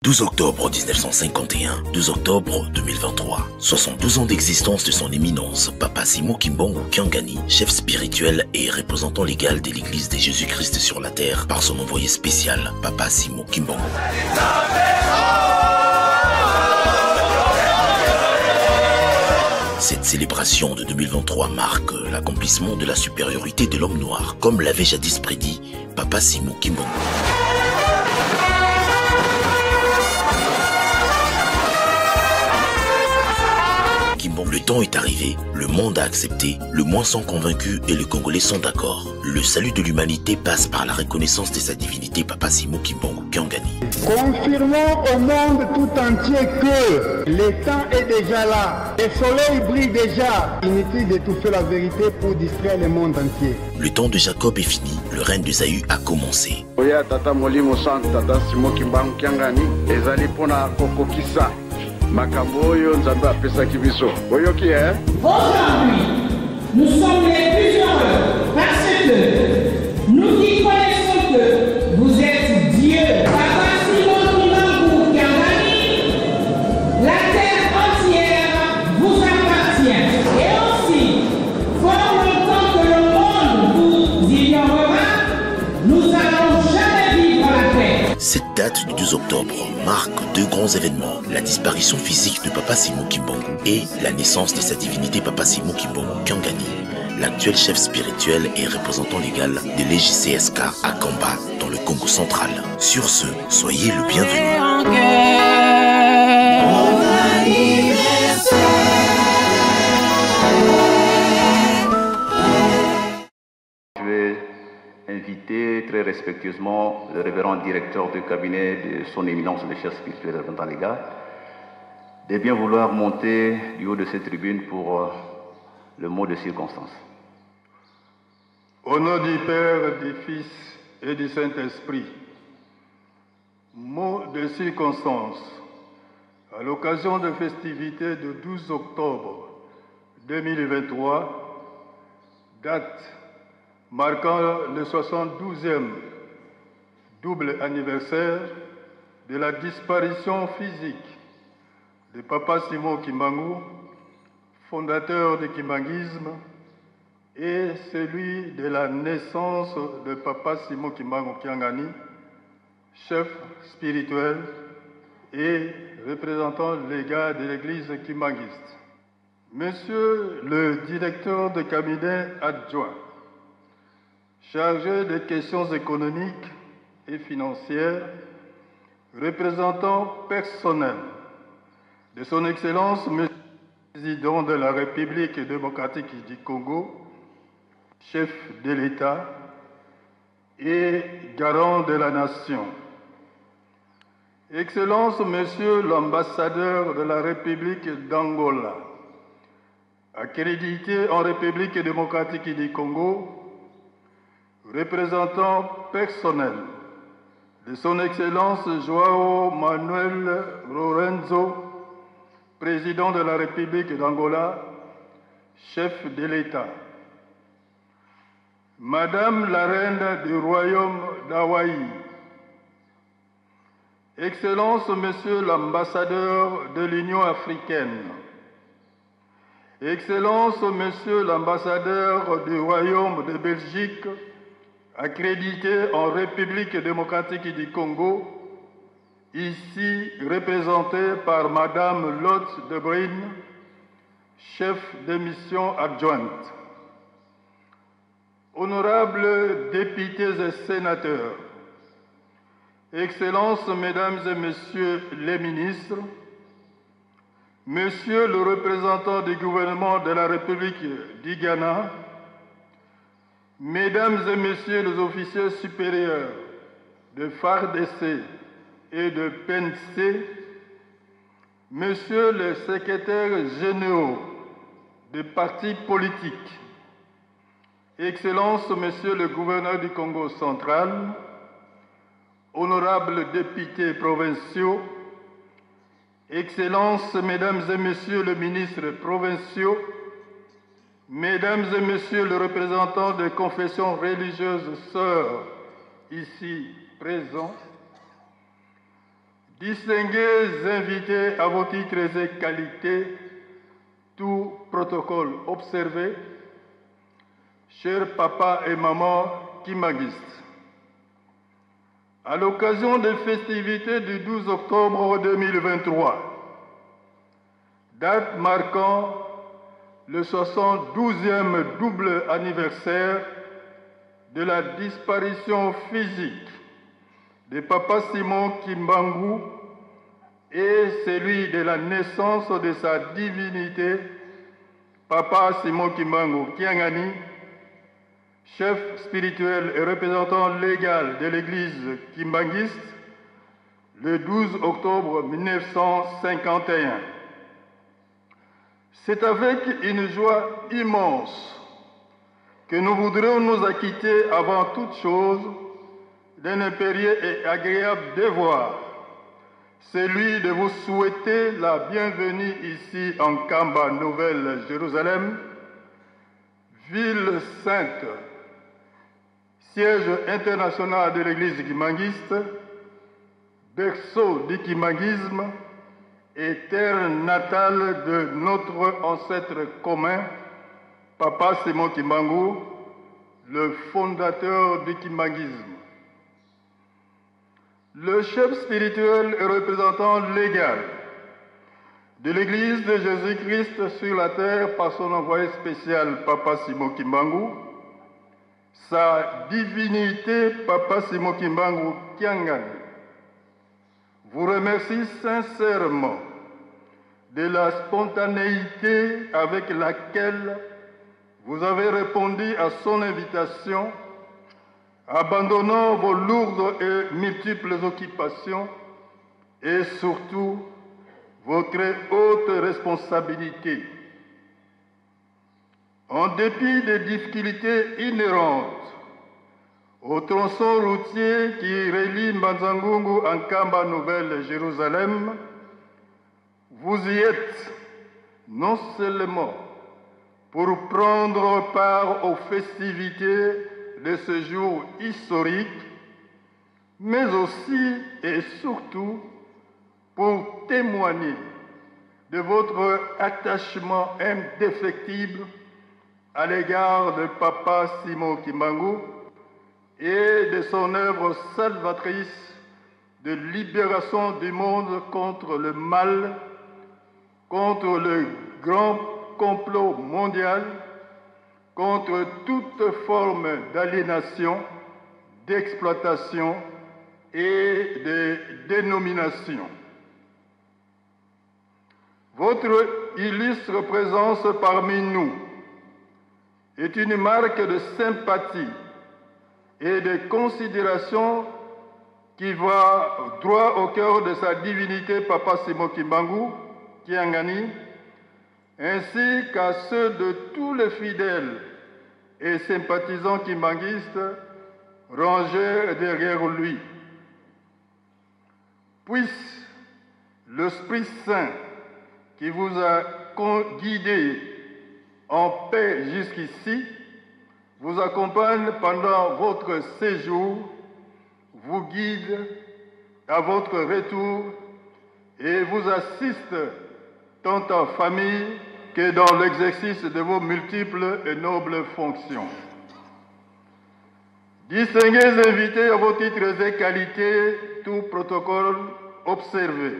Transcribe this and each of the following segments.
12 octobre 1951, 12 octobre 2023. 72 ans d'existence de son éminence, Papa Simon Kimbongo Kiangani, chef spirituel et représentant légal de l'Église de Jésus-Christ sur la terre par son envoyé spécial, Papa Simon Kimbongo. Cette célébration de 2023 marque l'accomplissement de la supériorité de l'homme noir, comme l'avait jadis prédit Papa Simon Kimbongo. Le temps est arrivé, le monde a accepté, le moins sont convaincus et les Congolais sont d'accord. Le salut de l'humanité passe par la reconnaissance de sa divinité Papa Simon Kimbongo Kiangani. Confirmons au monde tout entier que le temps est déjà là, le soleil brille déjà. Inutile d'étouffer la vérité pour distraire le monde entier. Le temps de Jacob est fini, le règne de Zaïu a commencé. Oya tata molimo sant tata Simon Kimbongo Kiangani ezali pona kokokisa. Makamboyo nzambe apesaki biso. Boyoki Aujourd'hui, nous sommes les plus heureux parce que nous y connaissons que vous êtes Dieu. Papa Simon Kimbongo Kiangani, la terre entière vous appartient. Et aussi, fort longtemps que le monde vous ignorera, nous allons jamais vivre la paix. Cette date du 12 octobre marque deux grands événements, la disparition physique de Papa Simon Kimbongo et la naissance de sa divinité Papa Simon Kimbongo Kiangani, l'actuel chef spirituel et représentant légal de l'EJCSK à Kamba, dans le Congo central. Sur ce, soyez le bienvenu. Inviter très respectueusement le révérend directeur du cabinet de son éminence, le chef spirituel représentant légal, de bien vouloir monter du haut de cette tribune pour le mot de circonstance. Au nom du Père, du Fils et du Saint-Esprit, mot de circonstance, à l'occasion de festivités de 12 octobre 2023, date marquant le 72e double anniversaire de la disparition physique de Papa Simon Kimbongo, fondateur du kimbanguisme, et celui de la naissance de Papa Simon Kimbongo Kiangani, chef spirituel et représentant légal de l'Église kimbanguiste. Monsieur le directeur de cabinet adjoint, chargé des questions économiques et financières, représentant personnel de son Excellence, Monsieur le Président de la République démocratique du Congo, chef de l'État et garant de la Nation. Excellence, Monsieur l'ambassadeur de la République d'Angola, accrédité en République démocratique du Congo, représentant personnel de son Excellence João Manuel Lourenço, président de la République d'Angola, chef de l'État. Madame la Reine du Royaume d'Hawaï, Excellence Monsieur l'ambassadeur de l'Union africaine, Excellence Monsieur l'ambassadeur du Royaume de Belgique, accrédité en République démocratique du Congo, ici représenté par Madame Lotte de Bruyne, chef de mission adjointe. Honorables députés et sénateurs, Excellences, Mesdames et Messieurs les ministres, Monsieur le représentant du gouvernement de la République du Ghana, Mesdames et Messieurs les officiers supérieurs de FARDC et de PNC, Messieurs les secrétaires généraux des partis politiques, Excellences, Monsieur le gouverneur du Congo central, honorables députés provinciaux, Excellences, Mesdames et Messieurs les ministres provinciaux, Mesdames et Messieurs les représentants des confessions religieuses sœurs ici présents, distingués invités à vos titres et qualités, tout protocole observé, chers papas et mamans kimanguistes, à l'occasion des festivités du 12 octobre 2023, date marquant le 72e double anniversaire de la disparition physique de Papa Simon Kimbangu et celui de la naissance de sa divinité, Papa Simon Kimbangu Kiangani, chef spirituel et représentant légal de l'église kimbanguiste, le 12 octobre 1951. C'est avec une joie immense que nous voudrions nous acquitter avant toute chose d'un impérieux et agréable devoir, celui de vous souhaiter la bienvenue ici en Kamba, Nouvelle-Jérusalem, ville sainte, siège international de l'église kimanguiste, berceau du kimanguisme et terre natale de notre ancêtre commun, Papa Simon Kimbangu, le fondateur du kimanguisme. Le chef spirituel et représentant légal de l'Église de Jésus-Christ sur la terre par son envoyé spécial, Papa Simon Kimbangu, sa divinité, Papa Simon Kimbangu Kiangani, vous remercie sincèrement de la spontanéité avec laquelle vous avez répondu à son invitation, abandonnant vos lourdes et multiples occupations et surtout vos très hautes responsabilités. En dépit des difficultés inhérentes au tronçon routier qui relie Mbanzangungu en Kamba Nouvelle-Jérusalem, vous y êtes non seulement pour prendre part aux festivités de ce jour historique, mais aussi et surtout pour témoigner de votre attachement indéfectible à l'égard de Papa Simon Kimbangu et de son œuvre salvatrice de libération du monde contre le mal, contre le grand complot mondial, contre toute forme d'aliénation, d'exploitation et de dénomination. Votre illustre présence parmi nous est une marque de sympathie et de considération qui va droit au cœur de sa divinité, Papa Simon Kimbangu Kiangani, ainsi qu'à ceux de tous les fidèles et sympathisants kimbanguistes rangés derrière lui. Puisse l'Esprit Saint qui vous a guidé en paix jusqu'ici vous accompagne pendant votre séjour, vous guide à votre retour et vous assiste tant en famille que dans l'exercice de vos multiples et nobles fonctions. Distingués invités à vos titres et qualités, tout protocole observé.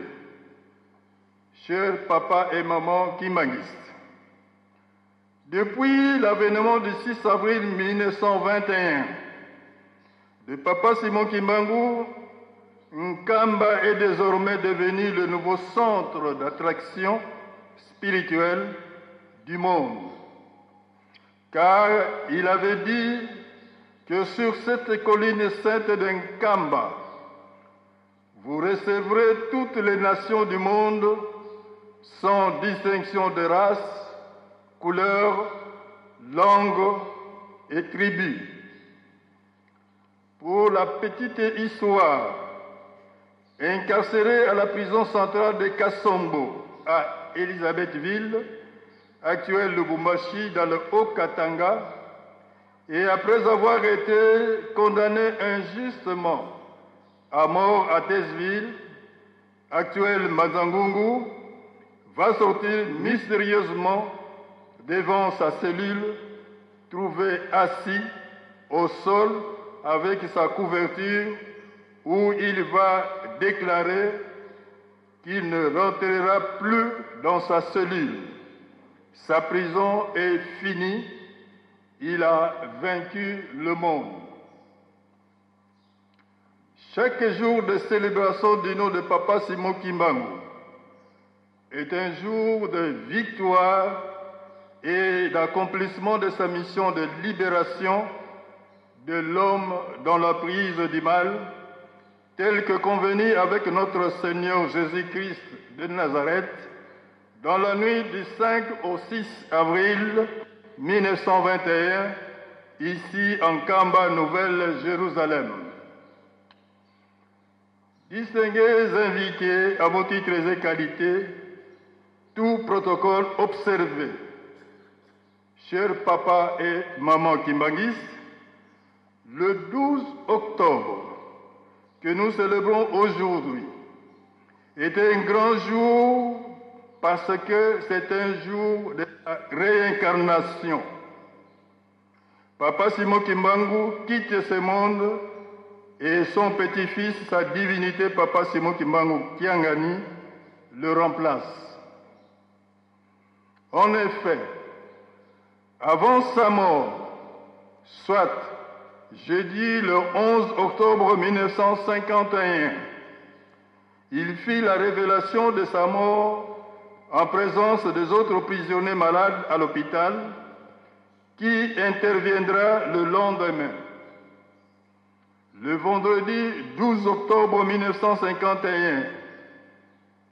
Chers papas et mamans kimanguistes, depuis l'avènement du 6 avril 1921 de Papa Simon Kimbangu, Nkamba est désormais devenu le nouveau centre d'attraction spirituelle du monde. Car il avait dit que sur cette colline sainte d'Nkamba, vous recevrez toutes les nations du monde sans distinction de race, couleur, langue et tribu. Pour la petite histoire, incarcéré à la prison centrale de Kasombo, à Elisabethville, actuelle Lubumbashi, dans le Haut-Katanga, et après avoir été condamné injustement à mort à Thèseville, actuel Mazangungu, va sortir mystérieusement devant sa cellule, trouvée assis au sol avec sa couverture, où il va déclarer qu'il ne rentrera plus dans sa cellule. Sa prison est finie, il a vaincu le monde. Chaque jour de célébration du nom de Papa Simon Kimbangu est un jour de victoire et d'accomplissement de sa mission de libération de l'homme dans la prise du mal, tel que convenu avec notre Seigneur Jésus-Christ de Nazareth, dans la nuit du 5 au 6 avril 1921, ici en Kamba, Nouvelle-Jérusalem. Distingués invités à vos titres et qualités, tout protocole observé. Chers papa et maman Kimbangis, le 12 octobre que nous célébrons aujourd'hui est un grand jour parce que c'est un jour de réincarnation. Papa Simon Kimbangu quitte ce monde et son petit-fils, sa divinité Papa Simon Kimbangu Kiangani, le remplace. En effet, avant sa mort, soit jeudi le 11 octobre 1951, il fit la révélation de sa mort en présence des autres prisonniers malades à l'hôpital, qui interviendra le lendemain. Le vendredi 12 octobre 1951,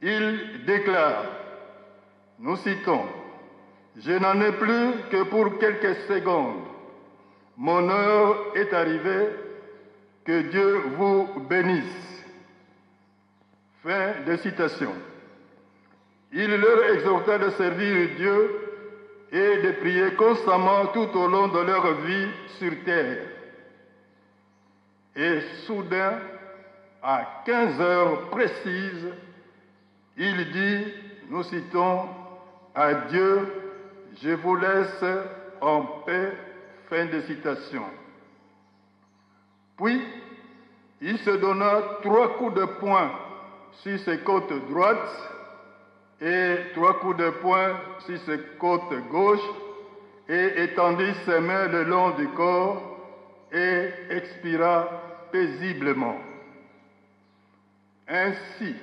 il déclare, nous citons, « Je n'en ai plus que pour quelques secondes. Mon heure est arrivée, que Dieu vous bénisse. » Fin de citation. Il leur exhorta de servir Dieu et de prier constamment tout au long de leur vie sur terre. Et soudain, à 15 heures précises, il dit, nous citons, « Adieu, je vous laisse en paix. » Fin de citation. Puis, il se donna 3 coups de poing sur ses côtes droites et 3 coups de poing sur ses côtes gauches et étendit ses mains le long du corps et expira paisiblement. Ainsi,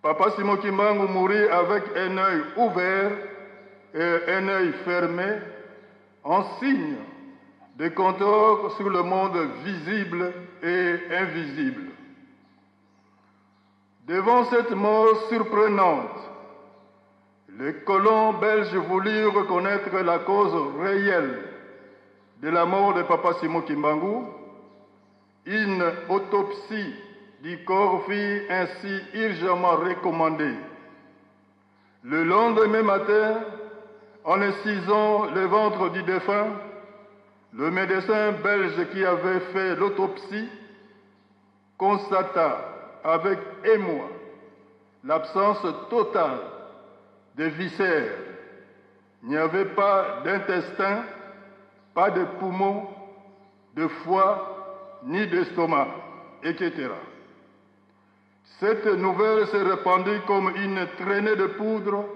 Papa Simon Kimbangu mourut avec un œil ouvert et un œil fermé, en signe de contrôle sur le monde visible et invisible. Devant cette mort surprenante, les colons belges voulurent reconnaître la cause réelle de la mort de Papa Simon Kimbangu. Une autopsie du corps fut ainsi urgemment recommandée. Le lendemain matin, en incisant le ventre du défunt, le médecin belge qui avait fait l'autopsie constata avec émoi l'absence totale de viscères. Il n'y avait pas d'intestin, pas de poumons, de foie, ni d'estomac, etc. Cette nouvelle s'est répandue comme une traînée de poudre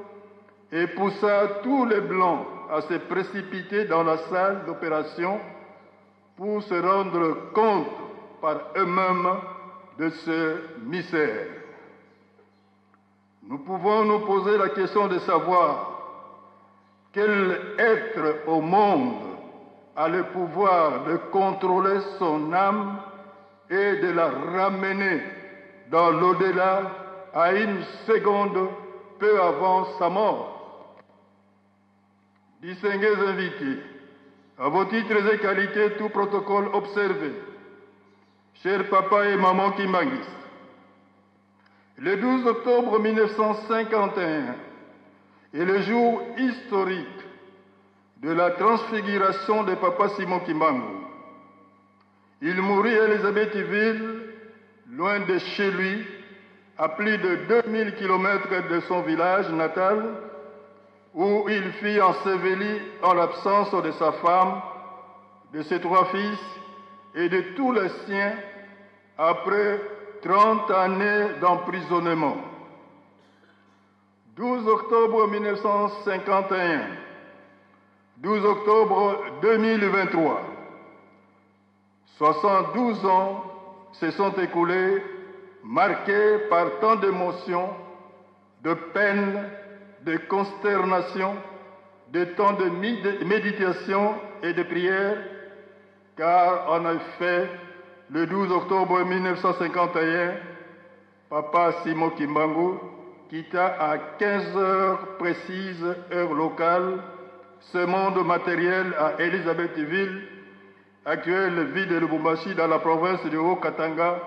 et poussa tous les Blancs à se précipiter dans la salle d'opération pour se rendre compte par eux-mêmes de ce mystère. Nous pouvons nous poser la question de savoir quel être au monde a le pouvoir de contrôler son âme et de la ramener dans l'au-delà à une seconde peu avant sa mort. Distingués invités, à vos titres et qualités, tout protocole observé, chers papa et maman Kimbangis, le 12 octobre 1951 est le jour historique de la transfiguration de Papa Simon Kimbangu. Il mourut à Elisabethville, loin de chez lui, à plus de 2000 km de son village natal, où il fut enseveli en l'absence de sa femme, de ses 3 fils et de tous les siens après 30 années d'emprisonnement. 12 octobre 1951, 12 octobre 2023, 72 ans se sont écoulés, marqués par tant d'émotions, de peine, de consternation, de temps de méditation et de prière, car en effet, le 12 octobre 1951, Papa Simon Kimbangu quitta à 15 heures précises, heure locale, ce monde matériel à Elisabethville, actuelle ville de Lubumbashi dans la province de Haut-Katanga,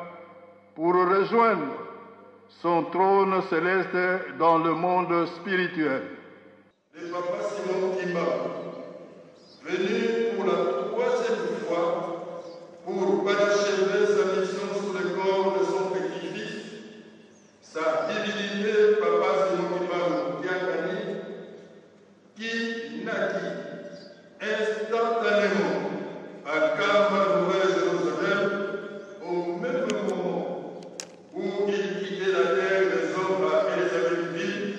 pour rejoindre son trône céleste dans le monde spirituel. Le Papa Simon Kimbangu, venu pour la 3e fois pour parachever sa mission sous le corps de son petit-fils, sa divinité Papa Simon Kimbangu Kiangani, qui naquit instantanément à Kamba, Nouvelle-Jérusalem, au même moment où il quittait la terre des hommes à Elisabethville,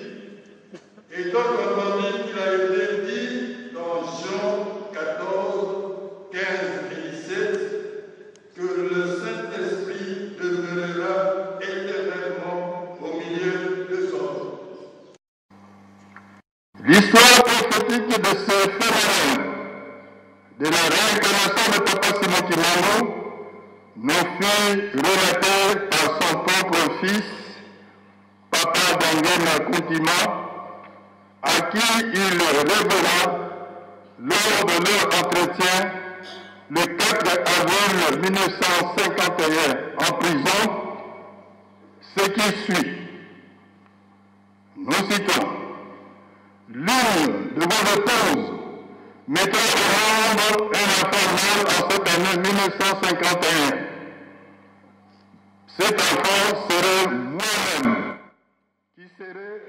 et d'autres entendu qu'il a été dit dans Jean 14, 15 et 17, que le Saint-Esprit demeurera éternellement au milieu de son peuple. L'histoire prophétique de ce phénomène de la réincarnation de Papa Simon Kimbangu nous fut relatée par son propre fils, Papa Dangena Kuntima, à qui il révéla lors de leur entretien le 4 avril 1951 en prison, ce qui suit. Nous citons: l'une de vos épouses mettra au monde un enfant mâle en cette année 1951. Cet enfant serait moi-même, qui serait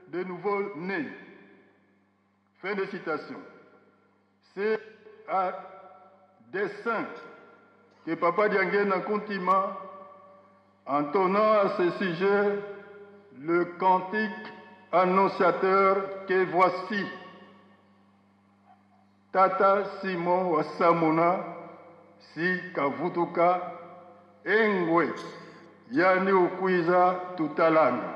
de nouveau né. Fin de citation. C'est à dessein que Papa Dangena Kuntima, entonnant à ce sujet le cantique annonciateur que voici: Tata Simon Wasamuna si kavutuka engwe yani ukwiza tutalana.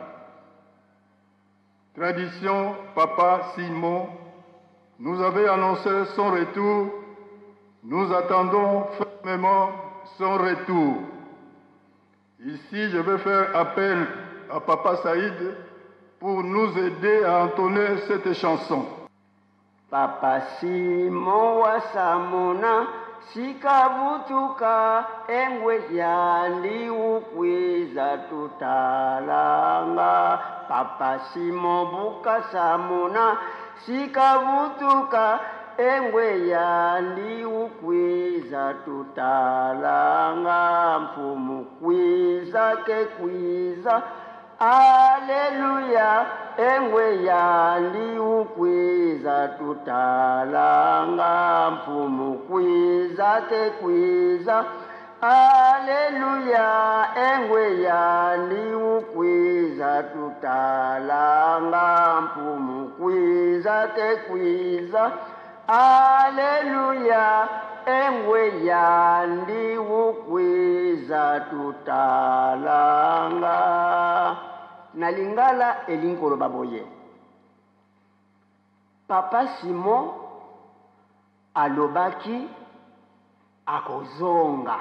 Tradition Papa Simon nous avait annoncé son retour. Nous attendons fermement son retour. Ici, je vais faire appel à Papa Saïd pour nous aider à entonner cette chanson. Papa Simon Wasamuna sikavutuka engwe yandi ukwiza tutalanga. Papa Simon Bukasamuna sikavutuka engwe yandi ukwiza tutalanga. Mfumu kwiza ke kwiza, Aleluya, engwe yandi ukwiza tutalanga. Mfumu kwiza ke kwiza, Aleluya, engwe yandi ukwiza tutalanga. Mfumu kwiza ke kwiza, Aleluya, engwe yandi ukwiza tutalanga. Nalingala elinkolo baboye. Papa Simon alobaki akozonga.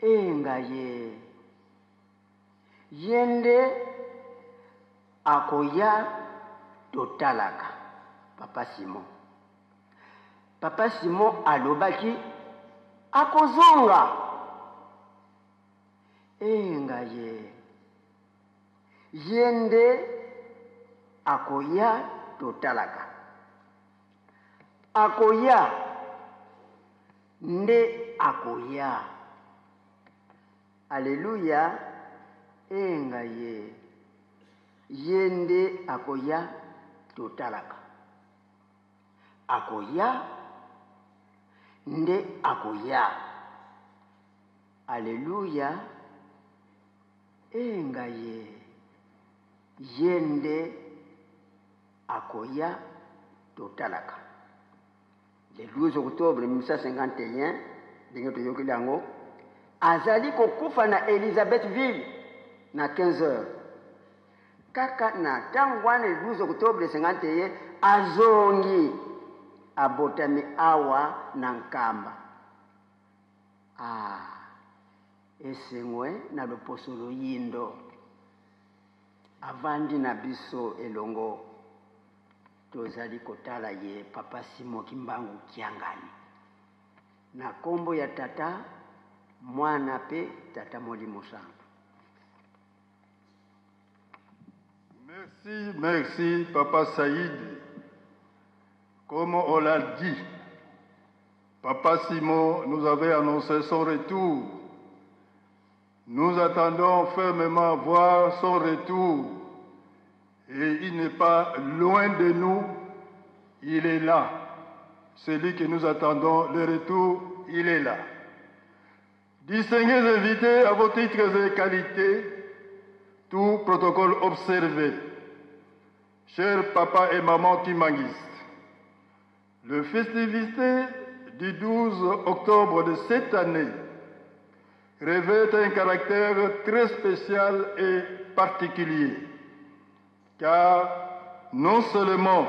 Enga yende akoya totalaka. Papa Simon. Papa Simon alobaki akozonga. Enga yende akoya totalaka. Akoya nde akoya. Alléluia. Enga ye. Yende akoya totalaka. Akoya. Nde akoya. Alléluia. Enga ye. Yende akoya totalaka. Le 12 octobre 1951, azali kokufa na Elizabethville na 15h. Kaka na tangu wana 12 octobre 51 azongi abotami awa na Nkamba. Esengwe na loposolo yindo. Avandi na biso elongo. Tozali kotala ye Papa Simon Kimbangu Kiangani. Na kombo ya tata, mwana pe tata Molimo Santu. Merci Papa Saïd. Comme on l'a dit, Papa Simon nous avait annoncé son retour. Nous attendons fermement voir son retour. Et il n'est pas loin de nous, il est là. Celui que nous attendons, le retour, il est là. Distingués invités à vos titres et qualités, tout protocole observé. Chers papa et maman kimbanguistes, le festivité du 12 octobre de cette année revêt un caractère très spécial et particulier. Car non seulement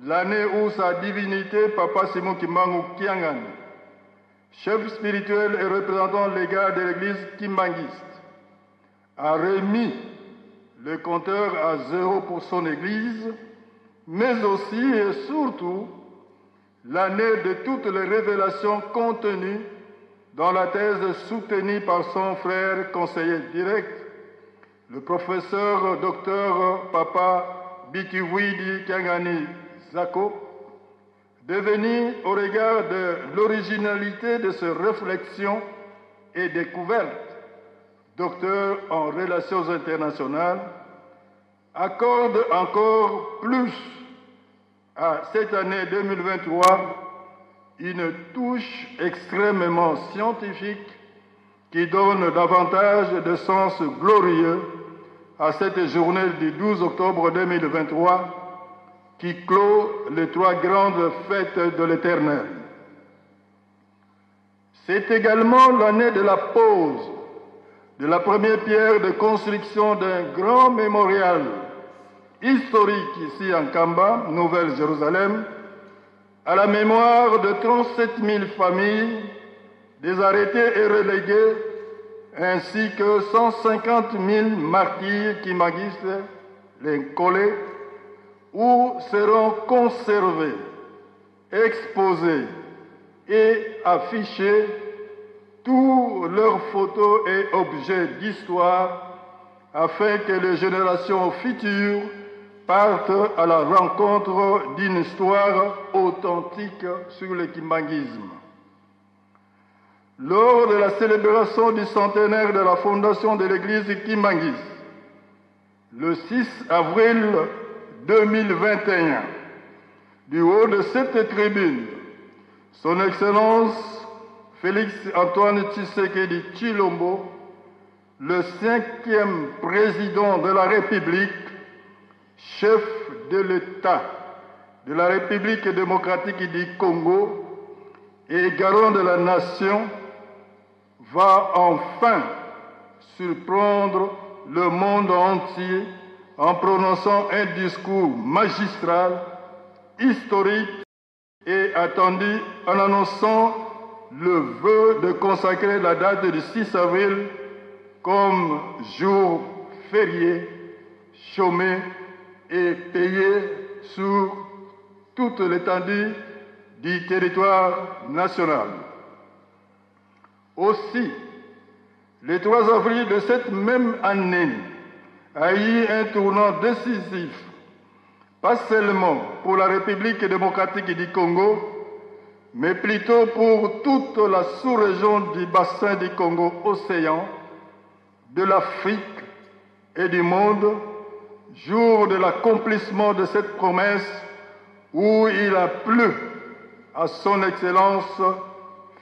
l'année où sa divinité, Papa Simon Kimbangu Kiangani, chef spirituel et représentant légal de l'église kimbanguiste, a remis le compteur à 0 pour son église, mais aussi et surtout l'année de toutes les révélations contenues dans la thèse soutenue par son frère conseiller direct, le professeur docteur Papa Bikiwidi Kiangani Zako, devenu au regard de l'originalité de ses réflexions et découvertes, docteur en relations internationales, accorde encore plus à cette année 2023 une touche extrêmement scientifique qui donne davantage de sens glorieux à cette journée du 12 octobre 2023 qui clôt les 3 grandes fêtes de l'Éternel. C'est également l'année de la pose de la première pierre de construction d'un grand mémorial historique ici en Kamba, Nouvelle-Jérusalem, à la mémoire de 37 000 familles, des arrêtés et relégués, ainsi que 150 000 martyrs kimbanguistes, les collés, où seront conservés, exposés et affichés tous leurs photos et objets d'histoire, afin que les générations futures partent à la rencontre d'une histoire authentique sur le kimbanguisme. Lors de la célébration du centenaire de la fondation de l'église kimbanguiste, le 6 avril 2021, du haut de cette tribune, Son Excellence Félix Antoine Tshisekedi Tshilombo, le 5e président de la République, chef de l'État de la République démocratique du Congo et garant de la nation, va enfin surprendre le monde entier en prononçant un discours magistral, historique et attendu, en annonçant le vœu de consacrer la date du 6 avril comme jour férié, chômé et payé sur toute l'étendue du territoire national. Aussi, le 3 avril de cette même année a eu un tournant décisif, pas seulement pour la République démocratique du Congo, mais plutôt pour toute la sous-région du bassin du Congo-Océan, de l'Afrique et du monde, jour de l'accomplissement de cette promesse où il a plu à son Excellence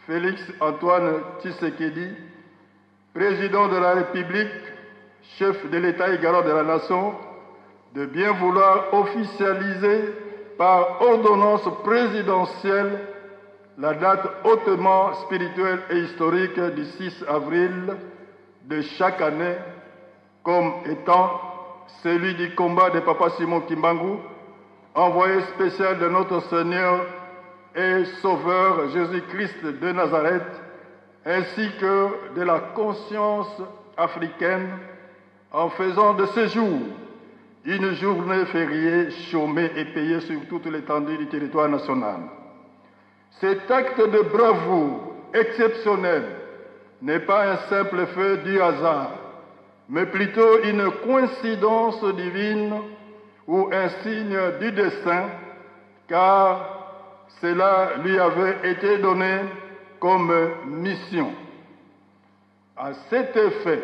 Félix Antoine Tshisekedi, président de la République, chef de l'État et garant de la nation, de bien vouloir officialiser par ordonnance présidentielle la date hautement spirituelle et historique du 6 avril de chaque année comme étant celui du combat de Papa Simon Kimbangu, envoyé spécial de notre Seigneur et Sauveur Jésus-Christ de Nazareth, ainsi que de la conscience africaine, en faisant de ce jour une journée fériée, chômée et payée sur toute l'étendue du territoire national. Cet acte de bravoure exceptionnel n'est pas un simple fait du hasard, mais plutôt une coïncidence divine ou un signe du destin, car cela lui avait été donné comme mission. À cet effet,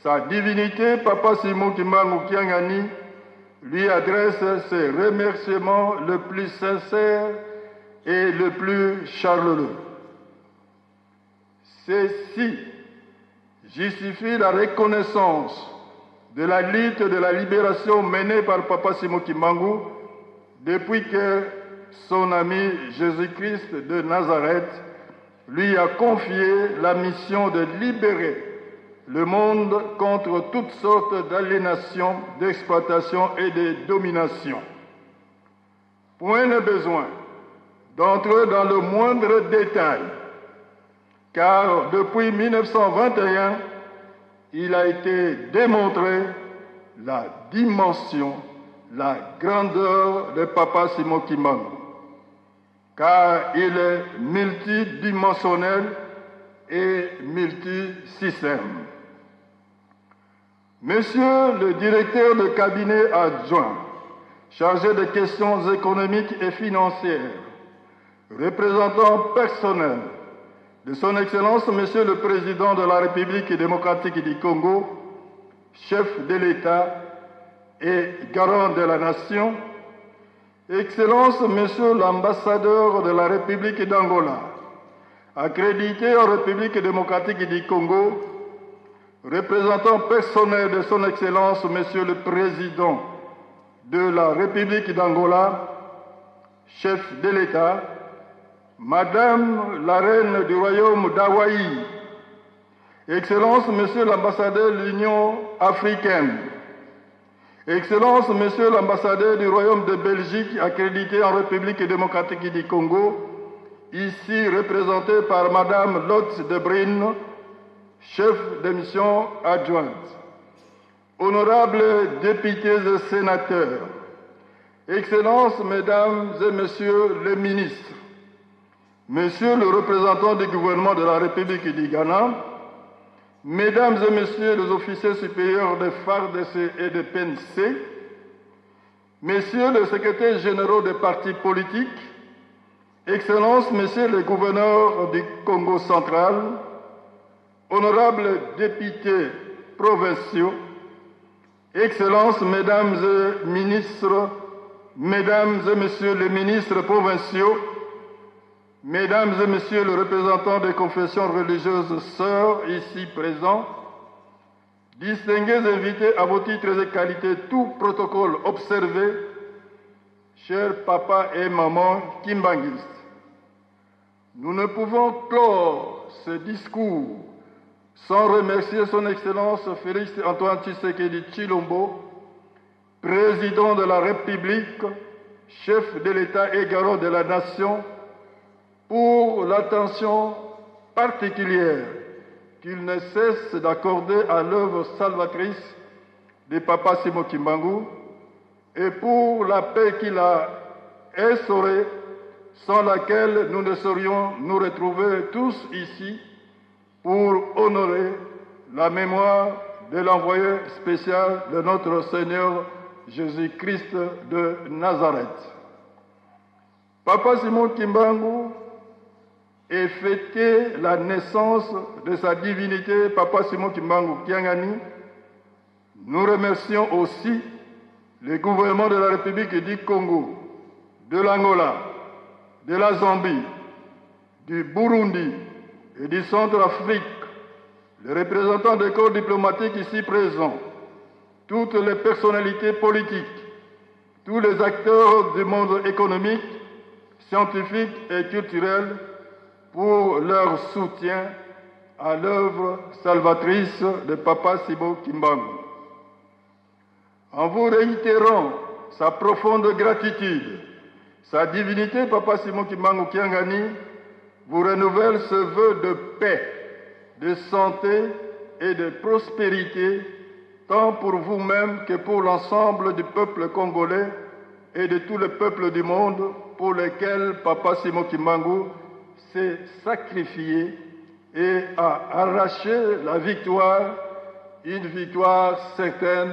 sa divinité, Papa Simon Kimbangu Kiangani, lui adresse ses remerciements le plus sincère et le plus chaleureux. Ceci justifie la reconnaissance de la lutte de la libération menée par Papa Simon Kimbangu depuis que son ami Jésus-Christ de Nazareth lui a confié la mission de libérer le monde contre toutes sortes d'aliénations, d'exploitation et de domination. Point de besoin d'entrer dans le moindre détail, car depuis 1921, il a été démontré la dimension, la grandeur de Papa Simon Kimbangu, car il est multidimensionnel et multisystème. Monsieur le directeur de cabinet adjoint, chargé des questions économiques et financières, représentant personnel de son Excellence, Monsieur le Président de la République démocratique du Congo, chef de l'État et garant de la nation, Excellence, Monsieur l'ambassadeur de la République d'Angola, accrédité en République démocratique du Congo, représentant personnel de son Excellence, Monsieur le Président de la République d'Angola, chef de l'État, Madame la Reine du Royaume d'Hawaï, Excellence, Monsieur l'ambassadeur de l'Union africaine, Excellence, Monsieur l'ambassadeur du Royaume de Belgique, accrédité en République démocratique du Congo, ici représenté par Madame Lotz de Brine, chef de mission adjointe. Honorables députés et sénateurs, Excellences, Mesdames et Messieurs les ministres, Monsieur le représentant du gouvernement de la République du Ghana, Mesdames et Messieurs les officiers supérieurs des FARDC et des PNC, Messieurs les secrétaires généraux des partis politiques, Excellences, Messieurs les gouverneurs du Congo central, honorables députés provinciaux, Excellences, Mesdames et ministres, Mesdames et Messieurs les ministres provinciaux, Mesdames et Messieurs les représentants des confessions religieuses sœurs ici présents, distingués invités à vos titres et qualités, tout protocole observé, chers papas et mamans kimbanguistes, nous ne pouvons clore ce discours sans remercier son Excellence Félix Antoine Tshisekedi Tshilombo, président de la République, chef de l'État et garant de la nation, pour l'attention particulière qu'il ne cesse d'accorder à l'œuvre salvatrice de Papa Simon Kimbangu et pour la paix qu'il a instaurée, sans laquelle nous ne saurions nous retrouver tous ici pour honorer la mémoire de l'envoyé spécial de notre Seigneur Jésus-Christ de Nazareth. Papa Simon Kimbangu et fêter la naissance de sa divinité Papa Simon Kimbangu Kiangani, nous remercions aussi le gouvernement de la République du Congo, de l'Angola, de la Zambie, du Burundi et du Centrafrique, les représentants des corps diplomatiques ici présents, toutes les personnalités politiques, tous les acteurs du monde économique, scientifique et culturel pour leur soutien à l'œuvre salvatrice de Papa Simon Kimbangu. En vous réitérant sa profonde gratitude, sa divinité Papa Simon Kimbangu Kiangani vous renouvelle ce vœu de paix, de santé et de prospérité, tant pour vous-même que pour l'ensemble du peuple congolais et de tous les peuples du monde pour lesquels Papa Simon Kimbangu s'est sacrifié et a arraché la victoire, une victoire certaine,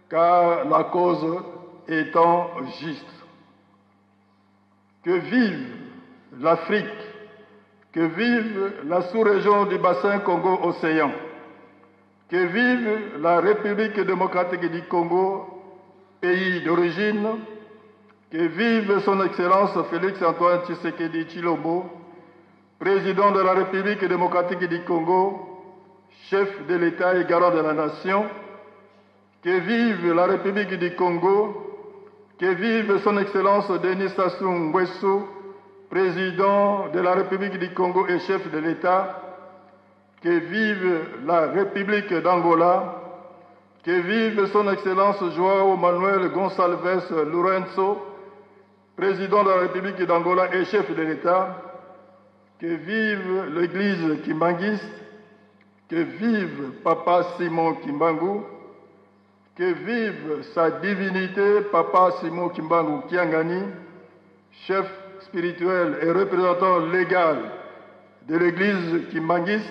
car la cause étant juste. Que vive l'Afrique, que vive la sous-région du bassin Congo-Océan, que vive la République démocratique du Congo, pays d'origine, que vive son Excellence Félix-Antoine Tshisekedi Tshilombo, président de la République démocratique du Congo, chef de l'État et garant de la nation, que vive la République du Congo, que vive son Excellence Denis Sassou Nguesso, président de la République du Congo et chef de l'État, que vive la République d'Angola, que vive son Excellence João Manuel Gonçalves Lourenço, président de la République d'Angola et chef de l'État, que vive l'Église kimbanguiste, que vive Papa Simon Kimbangu, que vive sa divinité Papa Simon Kimbangu Kiangani, chef spirituel et représentant légal de l'Église kimbanguiste.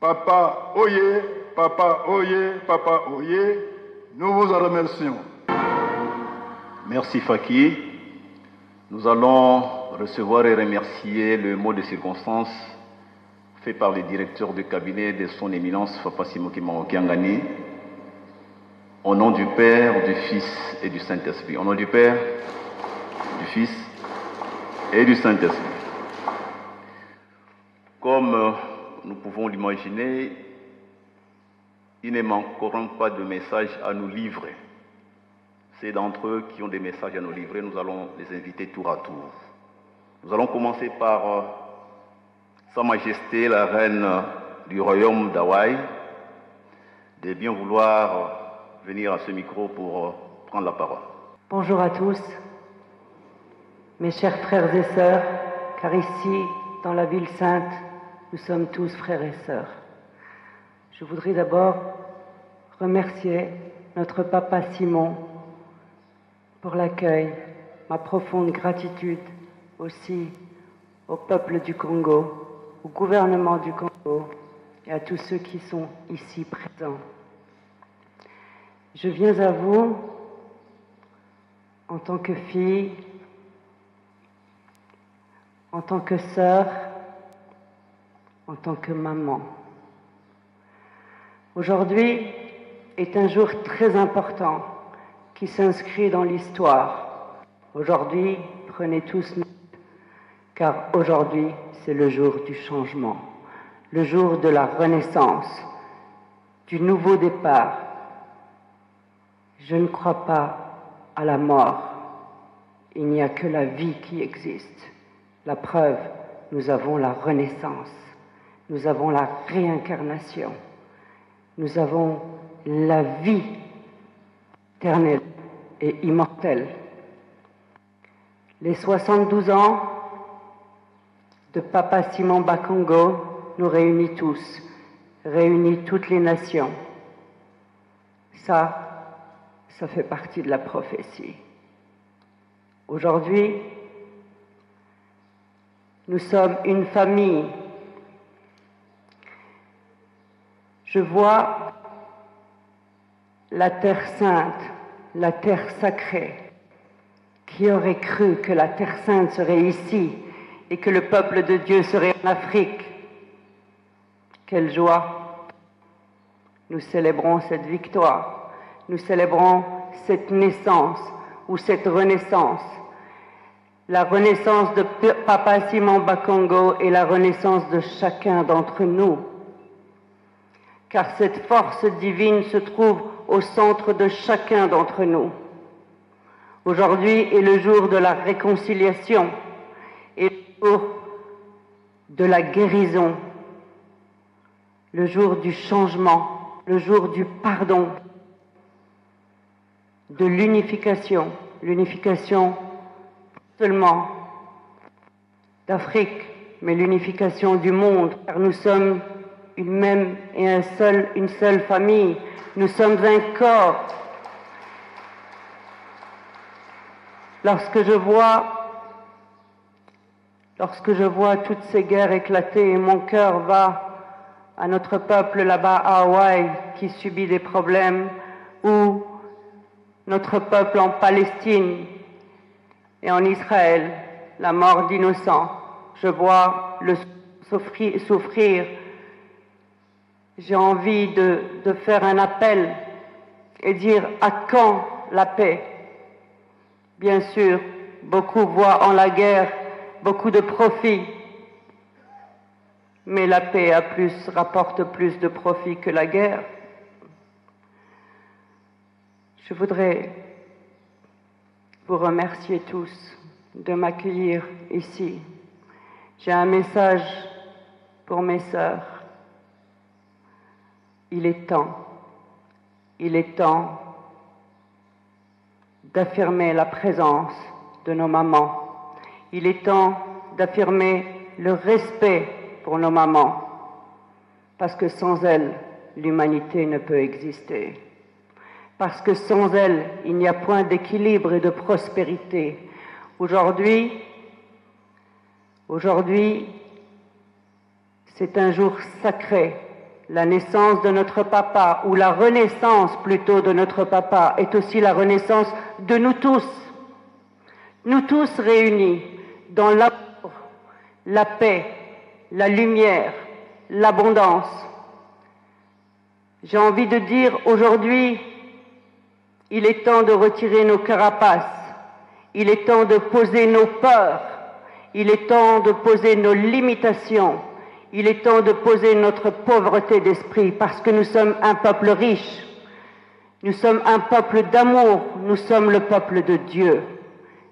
Papa Oye, Papa Oye, Papa Oye, nous vous en remercions. Merci Faki. Nous allons recevoir et remercier le mot de circonstance fait par le directeur de cabinet de son éminence Papa Simon Kimbangu Kiangani. Au nom du Père, du Fils et du Saint-Esprit. Au nom du Père, du Fils et du Saint-Esprit. Comme nous pouvons l'imaginer, ils ne manqueront pas de messages à nous livrer. Ceux d'entre eux qui ont des messages à nous livrer, nous allons les inviter tour à tour. Nous allons commencer par Sa Majesté la Reine du Royaume d'Hawaï, de bien vouloir venir à ce micro pour prendre la parole. Bonjour à tous, mes chers frères et sœurs, car ici, dans la ville sainte, nous sommes tous frères et sœurs. Je voudrais d'abord remercier notre Papa Simon pour l'accueil, ma profonde gratitude aussi au peuple du Congo, au gouvernement du Congo et à tous ceux qui sont ici présents. Je viens à vous en tant que fille, en tant que sœur, en tant que maman. Aujourd'hui est un jour très important qui s'inscrit dans l'histoire. Aujourd'hui, prenez tous note, car aujourd'hui, c'est le jour du changement, le jour de la renaissance, du nouveau départ. Je ne crois pas à la mort. Il n'y a que la vie qui existe. La preuve, nous avons la renaissance. Nous avons la réincarnation. Nous avons la vie éternelle et immortelle. Les 72 ans de Papa Simon Bakongo nous réunit tous, réunit toutes les nations. Ça fait partie de la prophétie. Aujourd'hui, nous sommes une famille. Je vois la terre sainte, la terre sacrée. Qui aurait cru que la terre sainte serait ici, et que le peuple de Dieu serait en Afrique. Quelle joie! Nous célébrons cette victoire, nous célébrons cette naissance ou cette renaissance. La renaissance de Papa Simon Bakongo et la renaissance de chacun d'entre nous. Car cette force divine se trouve au centre de chacun d'entre nous. Aujourd'hui est le jour de la réconciliation et le jour de la guérison, le jour du changement, le jour du pardon, de l'unification, l'unification seulement d'Afrique, mais l'unification du monde, car nous sommes une même et une seule famille, nous sommes un corps. Lorsque je vois toutes ces guerres éclater, mon cœur va à notre peuple là-bas à Hawaï qui subit des problèmes, ou notre peuple en Palestine et en Israël, la mort d'innocents. Je vois le souffrir. J'ai envie de faire un appel et dire à quand la paix? Bien sûr, beaucoup voient en la guerre beaucoup de profit, mais la paix rapporte plus de profit que la guerre. Je voudrais vous remercier tous de m'accueillir ici. J'ai un message pour mes sœurs. Il est temps d'affirmer la présence de nos mamans. Il est temps d'affirmer le respect pour nos mamans, parce que sans elles, l'humanité ne peut exister. Parce que sans elles, il n'y a point d'équilibre et de prospérité. Aujourd'hui, c'est un jour sacré. La naissance de notre papa, ou la renaissance plutôt de notre papa, est aussi la renaissance de nous tous. Nous tous réunis dans l'amour, la paix, la lumière, l'abondance. J'ai envie de dire aujourd'hui, il est temps de retirer nos carapaces, il est temps de poser nos peurs, il est temps de poser nos limitations. Il est temps de poser notre pauvreté d'esprit, parce que nous sommes un peuple riche, nous sommes un peuple d'amour, nous sommes le peuple de Dieu.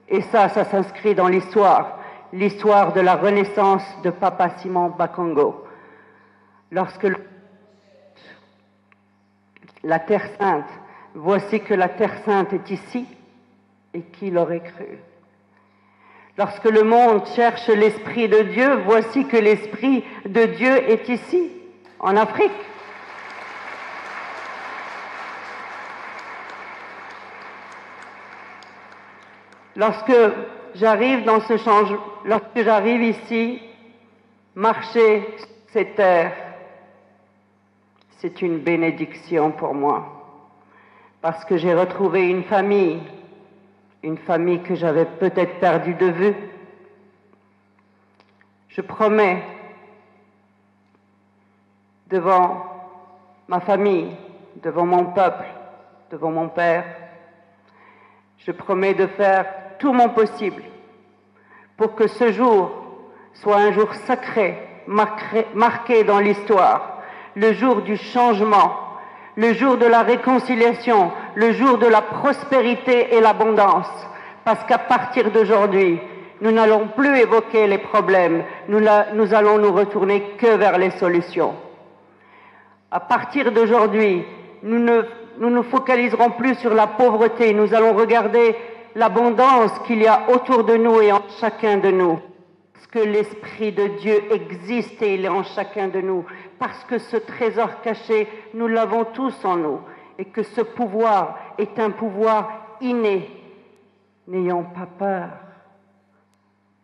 Et ça s'inscrit dans l'histoire de la renaissance de Papa Simon Bakongo. Lorsque la Terre Sainte, voici que la Terre Sainte est ici, et qui l'aurait cru? Lorsque le monde cherche l'Esprit de Dieu, voici que l'Esprit de Dieu est ici, en Afrique. Lorsque j'arrive ici, marcher ces terres, c'est une bénédiction pour moi, parce que j'ai retrouvé une famille que j'avais peut-être perdue de vue. Je promets devant ma famille, devant mon peuple, devant mon père, je promets de faire tout mon possible pour que ce jour soit un jour sacré, marqué dans l'histoire, le jour du changement, le jour de la réconciliation, le jour de la prospérité et l'abondance. Parce qu'à partir d'aujourd'hui, nous n'allons plus évoquer les problèmes, nous allons nous retourner que vers les solutions. À partir d'aujourd'hui, nous ne nous focaliserons plus sur la pauvreté, nous allons regarder l'abondance qu'il y a autour de nous et en chacun de nous. Parce que l'Esprit de Dieu existe et il est en chacun de nous. Parce que ce trésor caché, nous l'avons tous en nous. Et que ce pouvoir est un pouvoir inné. N'ayons pas peur.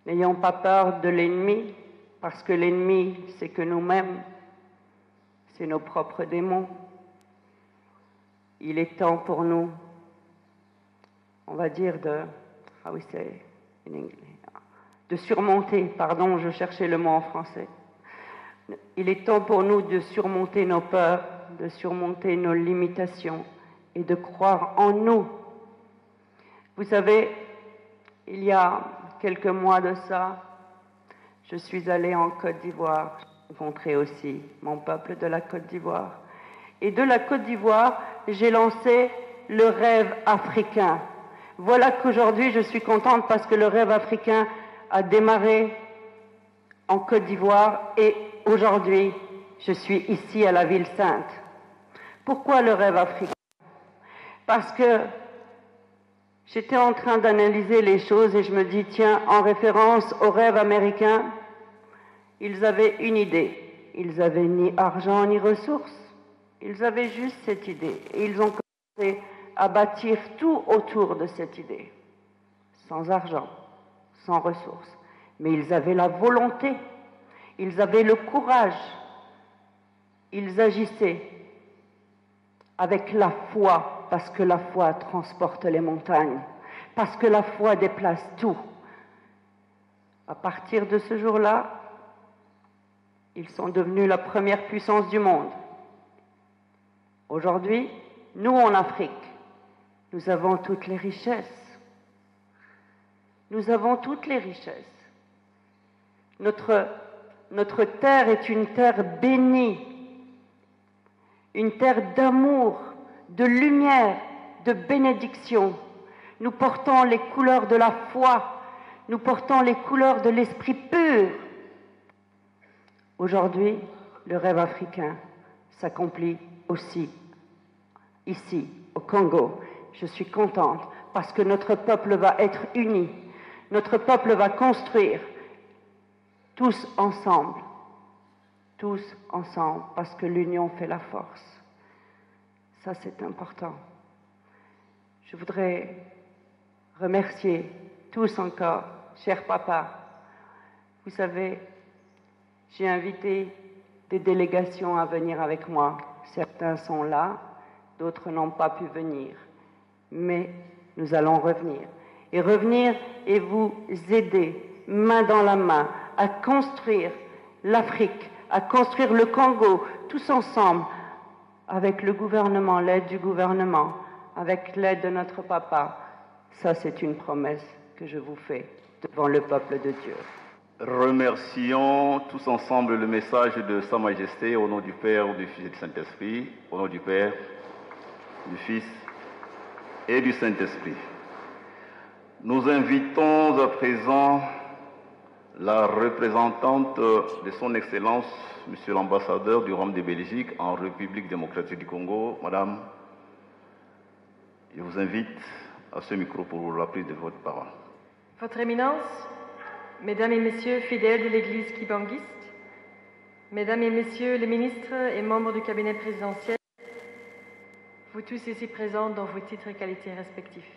N'ayons pas peur de l'ennemi, parce que l'ennemi, c'est que nous-mêmes, c'est nos propres démons. Il est temps pour nous, on va dire how we say in English, de surmonter, pardon, je cherchais le mot en français. Il est temps pour nous de surmonter nos peurs, de surmonter nos limitations et de croire en nous. Vous savez, il y a quelques mois de ça, je suis allée en Côte d'Ivoire, j'ai rencontré aussi mon peuple de la Côte d'Ivoire. Et de la Côte d'Ivoire, j'ai lancé le rêve africain. Voilà qu'aujourd'hui, je suis contente parce que le rêve africain a démarré en Côte d'Ivoire et aujourd'hui, je suis ici à la Ville Sainte. Pourquoi le rêve africain? Parce que j'étais en train d'analyser les choses et je me dis, tiens, en référence au rêve américain, ils avaient une idée. Ils n'avaient ni argent ni ressources. Ils avaient juste cette idée. Et ils ont commencé à bâtir tout autour de cette idée. Sans argent, sans ressources. Mais ils avaient la volonté. Ils avaient le courage. Ils agissaient avec la foi, parce que la foi transporte les montagnes, parce que la foi déplace tout. À partir de ce jour-là, ils sont devenus la première puissance du monde. Aujourd'hui, nous en Afrique, nous avons toutes les richesses. Nous avons toutes les richesses. Notre terre est une terre bénie, une terre d'amour, de lumière, de bénédiction. Nous portons les couleurs de la foi, nous portons les couleurs de l'esprit pur. Aujourd'hui, le rêve africain s'accomplit aussi ici, au Congo. Je suis contente parce que notre peuple va être uni. Notre peuple va construire tous ensemble, parce que l'union fait la force. Ça, c'est important. Je voudrais remercier tous encore, cher papa. Vous savez, j'ai invité des délégations à venir avec moi. Certains sont là, d'autres n'ont pas pu venir. Mais nous allons revenir. Et revenir et vous aider, main dans la main, à construire l'Afrique, à construire le Congo, tous ensemble, avec le gouvernement, l'aide du gouvernement, avec l'aide de notre papa. Ça, c'est une promesse que je vous fais devant le peuple de Dieu. Remercions tous ensemble le message de Sa Majesté au nom du Père, du Fils et du Saint-Esprit, au nom du Père, du Fils et du Saint-Esprit. Nous invitons à présent la représentante de son Excellence, Monsieur l'ambassadeur du Royaume de Belgique en République démocratique du Congo, Madame, je vous invite à ce micro pour la prise de votre parole. Votre Éminence, Mesdames et Messieurs fidèles de l'Église kibanguiste, Mesdames et Messieurs les ministres et membres du cabinet présidentiel, vous tous ici présents dans vos titres et qualités respectifs.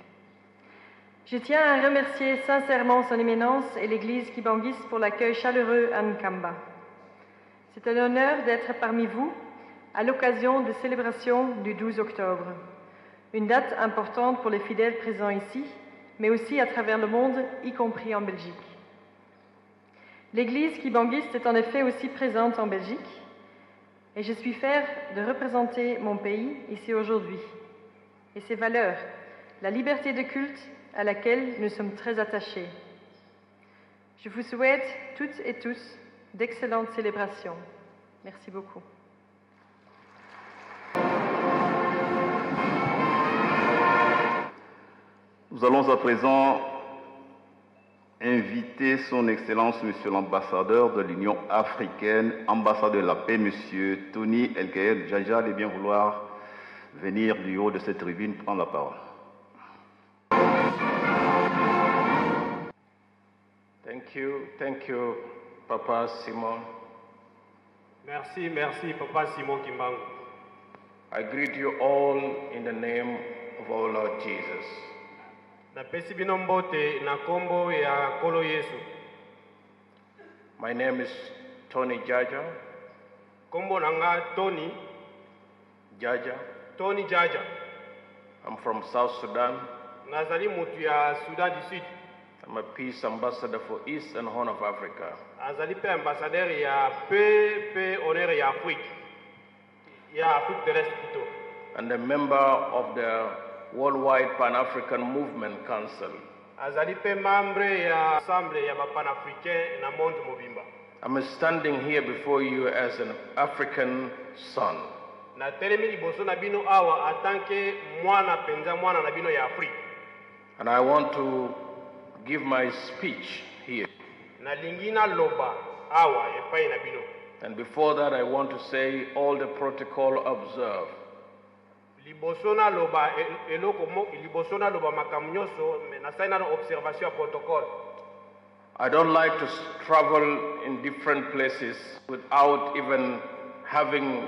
Je tiens à remercier sincèrement Son Éminence et l'Église kibanguiste pour l'accueil chaleureux à Nkamba. C'est un honneur d'être parmi vous à l'occasion de célébration du 12 octobre, une date importante pour les fidèles présents ici, mais aussi à travers le monde, y compris en Belgique. L'Église kibanguiste est en effet aussi présente en Belgique et je suis fière de représenter mon pays ici aujourd'hui et ses valeurs, la liberté de culte à laquelle nous sommes très attachés. Je vous souhaite toutes et tous d'excellentes célébrations. Merci beaucoup. Nous allons à présent inviter son Excellence, Monsieur l'ambassadeur de l'Union africaine, ambassadeur de la paix, Monsieur Tony Elkeï Djaja, de bien vouloir venir du haut de cette tribune prendre la parole. Thank you, Papa Simon. Merci, Papa Simon Kimbangu. I greet you all in the name of our Lord Jesus. Napesi bino mbote na kombo ya Kolo Yesu. My name is Tony Djaja. Kombo nanga Tony Djaja. Tony Djaja. I'm from South Sudan. Nazali mutu ya Sudan du Sud. I'm a peace ambassador for East and Horn of Africa. azali pe ambassadeur ya paix pe honneur ya Afrique de l'Est plutôt. And a member of the Worldwide Pan-African Movement Council. Azali pe membre ya assemblée ya ba pan-africain na monde mobimba. I'm standing here before you as an African son. Na telemi liboso na bino awa atanke mwana penza mwana na bino ya Afrique. And I want to give my speech here. Na lingina loba awa epai na bino. And before that, I want to say all the protocol observed. Liboso na loba eloko mo liboso na loba makambo nyonso na saina na observation protocol. I don't like to travel in different places without even having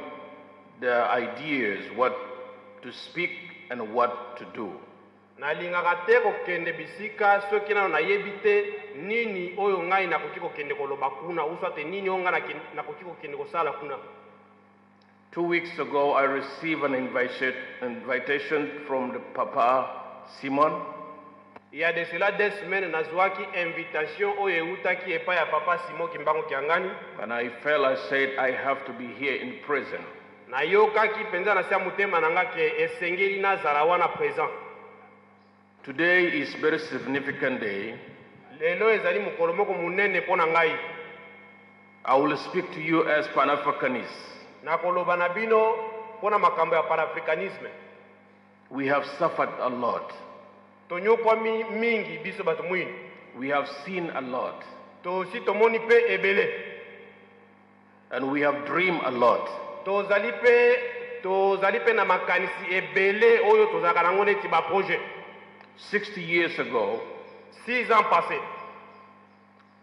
the ideas what to speak and what to do. Nalingaka te kokende bisika soki nano nayebi te nini oyo ngai nakoki kokende koloba kuna uswa te nini oyo ngai nakoki kokende kosala kuna. 2 weeks ago, I received an invitation from the Papa Simon. Il y a de cela 2 semaines nazwaki invitation oyo eutaki epai ya Papa Simon Kimbangu Kiangani. And I felt, I said, I have to be here in prison. Nayokaki penza na sia mutema nanga ke esengeli nazala wana présent. Today is a very significant day. Lelo ezali mukolo moko munene pona ngai. I will speak to you as Pan-Africanists. Nakoloba na bino pona makambo ya Pan-Africanisme. We have suffered a lot. Tonyokwa mingi biso bato mwini. We have seen a lot. Tosi tomoni pe ebele. And we have dreamed a lot. Tozali pe na makanisi ebele oyo tozaka nango neti ba projet. 60 years ago, 6 ans passés,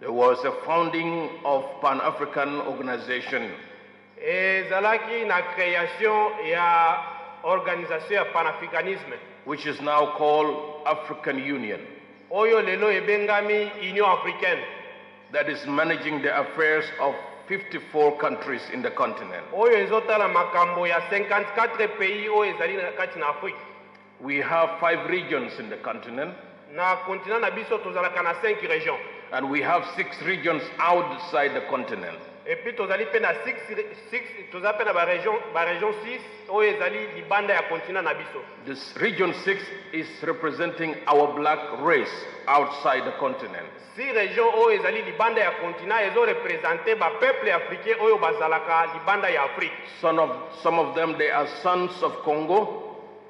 there was a founding of Pan-African organization. Ezalaki na création ya organisation ya Pan-Africanisme, which is now called African Union. Oyo lelo ebengami Union Africaine. That is managing the affairs of 54 countries in the continent. Oyo ezotala makambo ya 54 pays oyo ezali na kati na Afrique. We have 5 regions in the continent. Na continent na biso tozalaka na 5 régions. And we have 6 regions outside the continent. Et puis tozali pe na 6 tozali pe na ba région 6 oyo ezali libanda ya continent na biso. This region 6 is representing our black race outside the continent. 6 régions oyo ezali libanda ya continent ezo représenter ba peuple africain oyo bazalaka libanda ya Afrique. Some of them they are sons of Congo.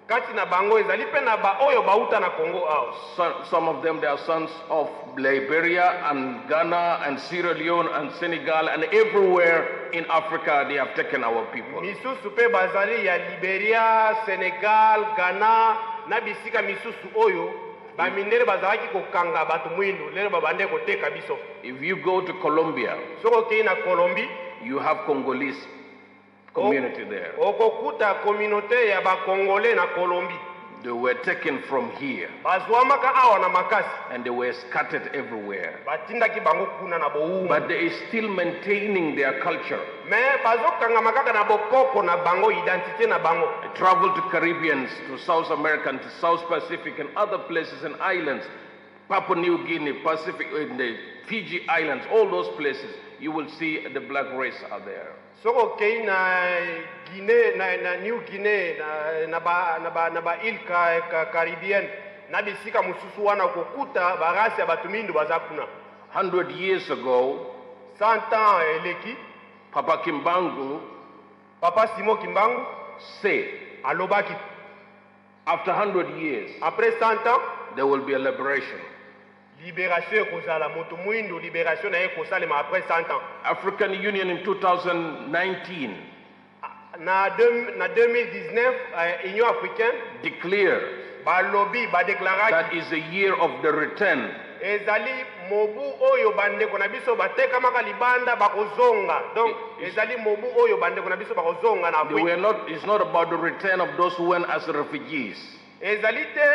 Kati na bango ezali pe na ba oyo bauta na Congo ao. Some of them they are sons of Liberia and Ghana and Sierra Leone and Senegal and everywhere in Africa they have taken our people. Misusu pe bazali ya Liberia, Senegal, Ghana na bisika misusu oyo ba minere bazalaki kokanga bato mwindu lelo babande koteka biso. If you go to Colombia, soko ke na Colombie, you have Congolese community there. Okokuta communauté ya ba Congolais na Colombie. They were taken from here. Bazwamaka awa na makasi. And they were scattered everywhere. Batindaki bango kuna na bouma. But they are still maintaining their culture. Mais bazokanga makaka na bokoko na bango identité na bango. I traveled to Caribbeans, to South America, to South Pacific and other places and islands. Papua New Guinea, Pacific, in the Fiji Islands, all those places, you will see the black race are there. Soko kei na Guinée, na New Guinea, na ba île Caribbean, na bisika mususu wana kokuta barasi ya batumindu bazakuna. 100 years ago, 100 ans eleki, Papa Kimbangu, Papa Simon Kimbangu, said, alobaki, after 100 years, après 100 ans, there will be a liberation. Libération kozala moto mwindu libération na ekosalema après 100 ans. African Union in 2019 na 2019 Union Africaine declared balobi ba déclaration that is the year of the return. Ezali mobu oyo bandeko na biso bateka maka libanda bakozonga. Donc ezali mobu oyo bandeko na biso bakozonga na Afrique. It's not about the return of those who went as refugees. Ezali te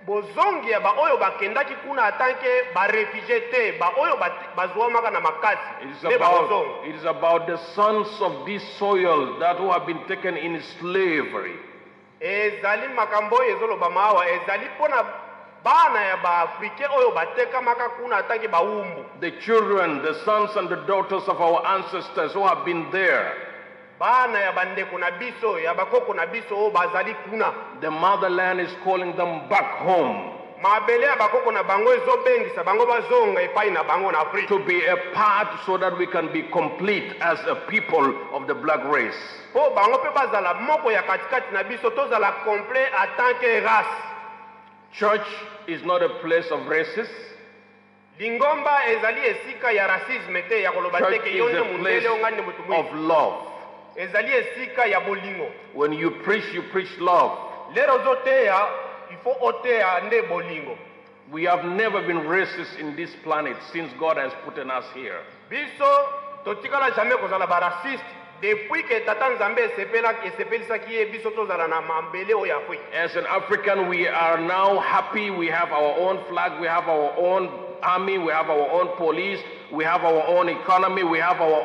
bozongi ya ba oyo bakendaki kuna atanke ba réfugié te ba oyo bazwamaka na makasi. It is about the sons of this soil that who have been taken in slavery. Ezali makambo ezoloba mawa ezali pona The children, the sons and the daughters of our ancestors who have been there. The motherland is calling them back home. To be a part so that we can be complete as a people of the black race. Church is not a place of races. Church is a place of love. When you preach love. We have never been racist in this planet since God has put us here. As an African, we are now happy. We have our own flag, we have our own army, we have our own police, we have our own economy, we have our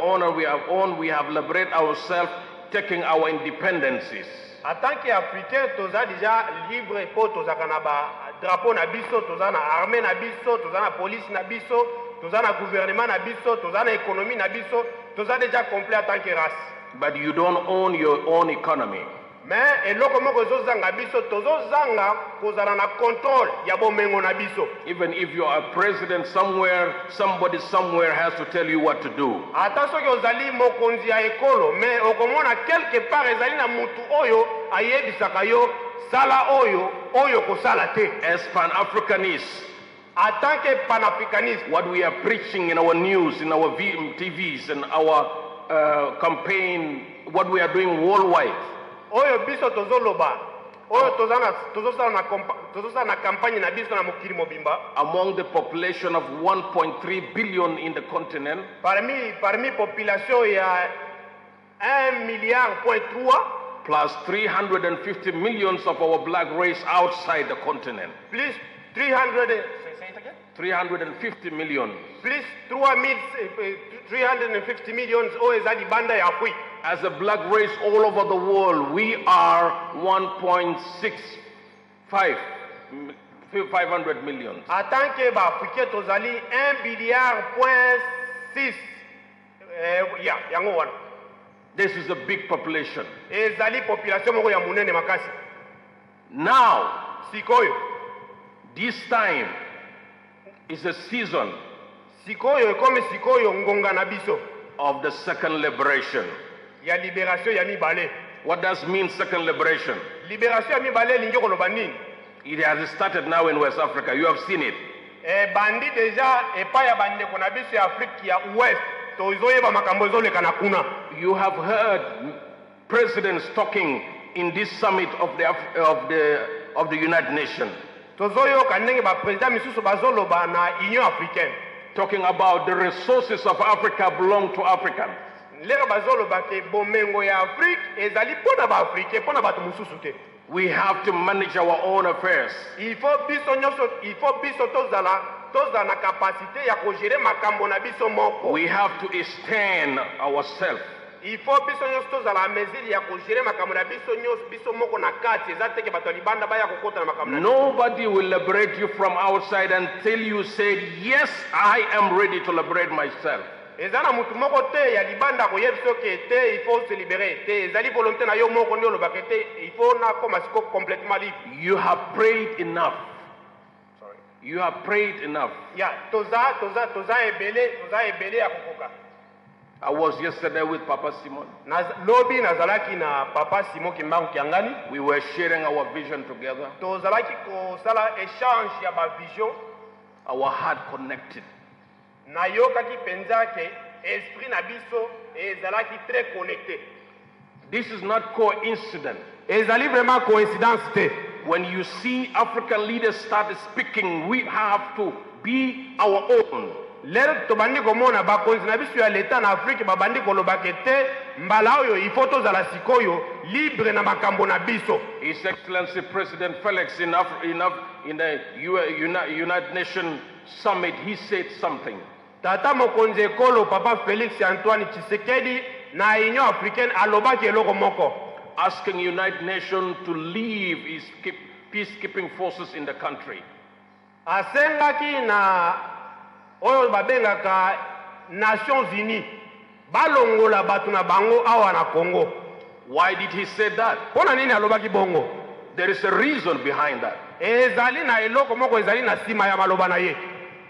own, we have liberated ourselves, taking our independences. En tant qu'Africain, toza déjà libre pour toza kanaba drapeau na biso, toza na armée na biso, toza na police na biso, toza na gouvernement na biso, toza na économie na biso, toza déjà complet en tant que race. But you don't own your own economy. Mais eloko moko zozanga biso, tozozanga kozala na contrôle ya bomengo na biso. Even if you are a president somewhere, somebody somewhere has to tell you what to do. Ata soki ozali mokonzi ya ekolo, mais okomona quelque part ezali na mutu oyo ayebisaka yo sala oyo kosala te. As Pan-Africanists, en tant que Pan-Africaniste, what we are preaching in our news, in our TVs, and our campaign, what we are doing worldwide. Oyo biso tozoloba, oyo tozosala na campagne na biso na mokili mobimba. Among the population of 1.3 billion in the continent, parmi population ya 1.3 milliard plus 350 millions of our black race outside the continent. Plus 350 million. Plus 350 millions oyo ezali banda ya Afrique. As a black race all over the world, we are 1.65 million. En tant que Africain, tozali 1.6 billion. Yango wana. This is a big population. Ezali population moko ya munene makasi. Now, sikoyo, this time is a season. Sikoyo comme sikoyo ngonga na biso. Of the second liberation. Ya libération ya mibale. What does mean second liberation? Libération ya mibale lingi koloba nini? It has started now in West Africa. You have seen it. Bandi deja epa ya bande kona biso ya Afrique ya West. Tozoyeba makambo ezoleka na kuna. You have heard presidents talking in this summit of the United Nations. Tozoyoka ndenge ba president misusu bazoloba na Union Africaine. Talking about the resources of Africa belong to Africans. We have to manage our own affairs. We have to extend ourselves. Nobody will liberate you from outside until you say, yes, I am ready to liberate myself. You have prayed enough. You have prayed enough. I was yesterday with Papa Simon. We were sharing our vision together. Our heart connected. This is not coincidence. When you see African leaders start speaking, we have to be our own. His Excellency President Felix in the United Nations Summit, he said something. Tata mokonzi ekolo Papa Felix Antoine Tshisekedi na Union Africaine alobaki eloko moko. Asking United Nations to leave his peacekeeping forces in the country. asengaki na oyo babengaka Nations Unies balongola batu na bango awa na Congo. Why did he say that? Pona nini alobaki bongo? There is a reason behind that. Ezali na eloko moko ezali na sima ya maloba na ye.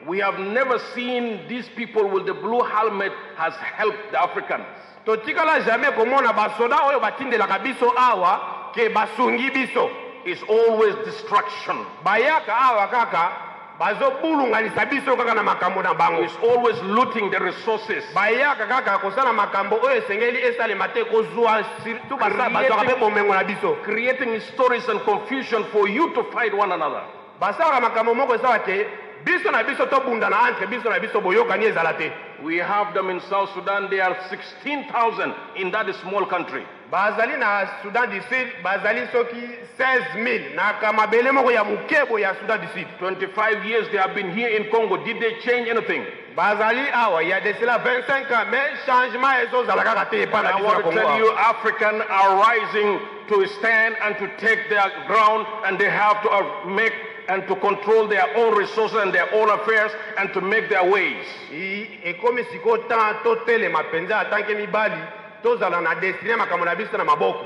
We have never seen these people with the blue helmet has helped the Africans. Totikala jamais komona basoda oyo batindelaka biso awa ke basungi biso. It's always destruction. Bayaka awa kaka bazobulunganisa biso kaka na makambo na bango. It's always looting the resources. Bayaka kaka kosala makambo oyo esengeli esalema te kozwa surtout basa bazwaka pe bomengo na biso. Creating stories and confusion for you to fight one another. Basala makambo moko esala te biso na biso tobunda na entre biso na biso boyokani ezala te. We have them in South Sudan. They are 16,000 in that small country. Bazali na Sudan du Sud, bazali soki 16,000 na kamabele moko ya mukebo ya Sudan du Sud. 25 years they have been here in Congo. Did they change anything? Bazali awa ya de cela 25 ans, mais changement ezozala kaka te pa na I want to tell you, Africans are rising to stand and to take their ground, and they have to make and to control their own resources and their own affairs and to make their ways. Ekomi siko tan to tele mapenza atanke mibali tozala na destiny makambo na biso na maboko.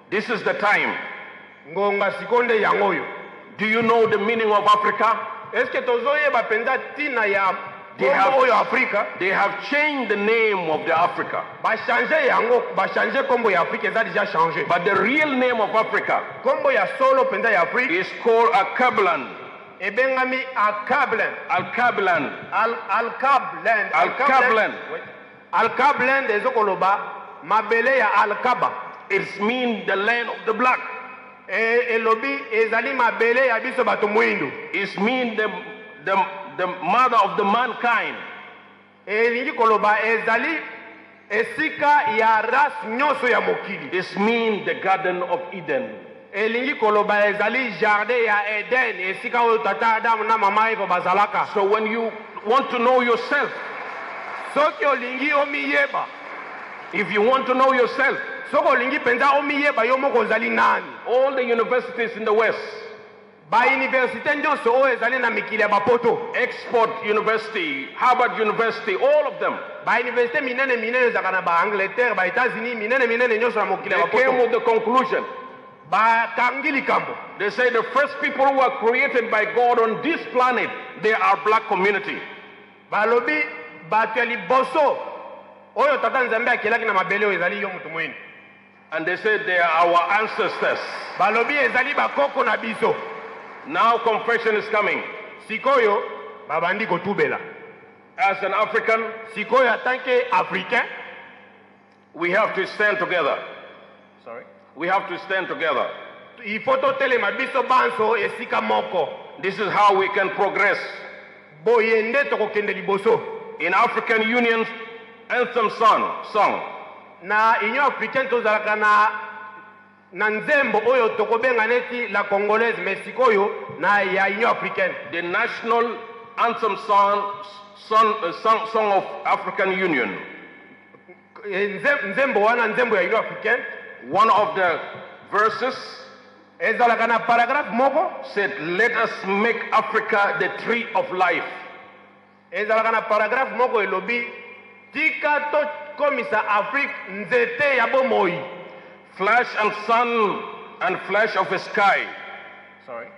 This is the time. Ngonga sikonde yangoyo. Do you know the meaning of Africa? Est-ce que tozoyeba penza tina ya They have changed the name of the Africa. But the real name of Africa is called Alkebulan. It means the land of the black. It means the mother of the mankind. It means the Garden of Eden. So when you want to know yourself, if you want to know yourself, all the universities in the West, Export University, Harvard University, all of them, they came with the conclusion. They say the first people who were created by God on this planet, they are black community. And they said they are our ancestors. Now confession is coming. As an African, we have to stand together. Sorry? We have to stand together. This is how we can progress. In African Union's anthem song, na Union Africaine tozalaka na nzembo oyo tokobenga neti la congolaise mesikoyo na ya Union Africaine. The national anthem song of African Union. Nzembo wana nzembo ya Union Africaine. One of the verses ezalaka na paragraphe moko said, "Let us make Africa the tree of life." Ezalaka na paragraphe moko elobi tika to komisa Afrique nzete ya bomoi. Flash and sun and flash of a sky. Sorry.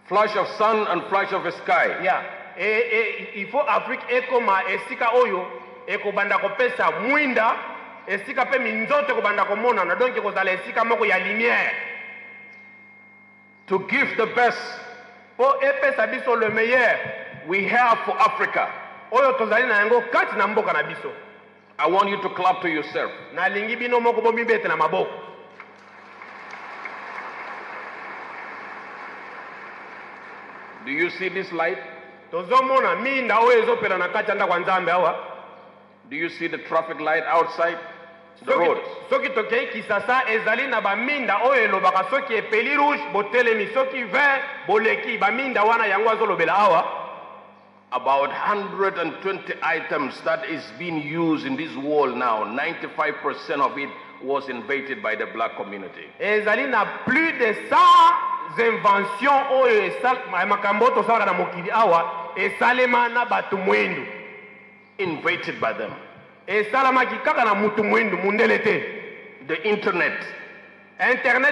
Flash of sun and flash of a sky. Yeah. Il faut Afrique ekoma esika oyo ekobanda kopesa mwinda esika pe minzoto ekobanda komona na donc ekozala esika moko ya lumière. To give the best. Po epesa biso le meilleur we have for Africa. Oyo tozali na yango kati na mboka na biso. I want you to clap to yourself. Na lingi bino moko bo mibete na maboko. Do you see this light? Tozomona minda oyo ezopela na kati anda kwa Nzambe awa. Do you see the traffic light outside the road? Soki tokei Kisasa ezali na ba minda oyo elobaka soki epeli rouge botelemi soki vert boleki ba minda wana yango azolobela awa. About 120 items that is being used in this world now, 95% of it was invented by the black community. Ezali na plus de 100 inventions oyo makambo tosala na mokili awa esalema na bato mwendu invented by them. esalamaki kaka na mutu mwendu mundele te. The internet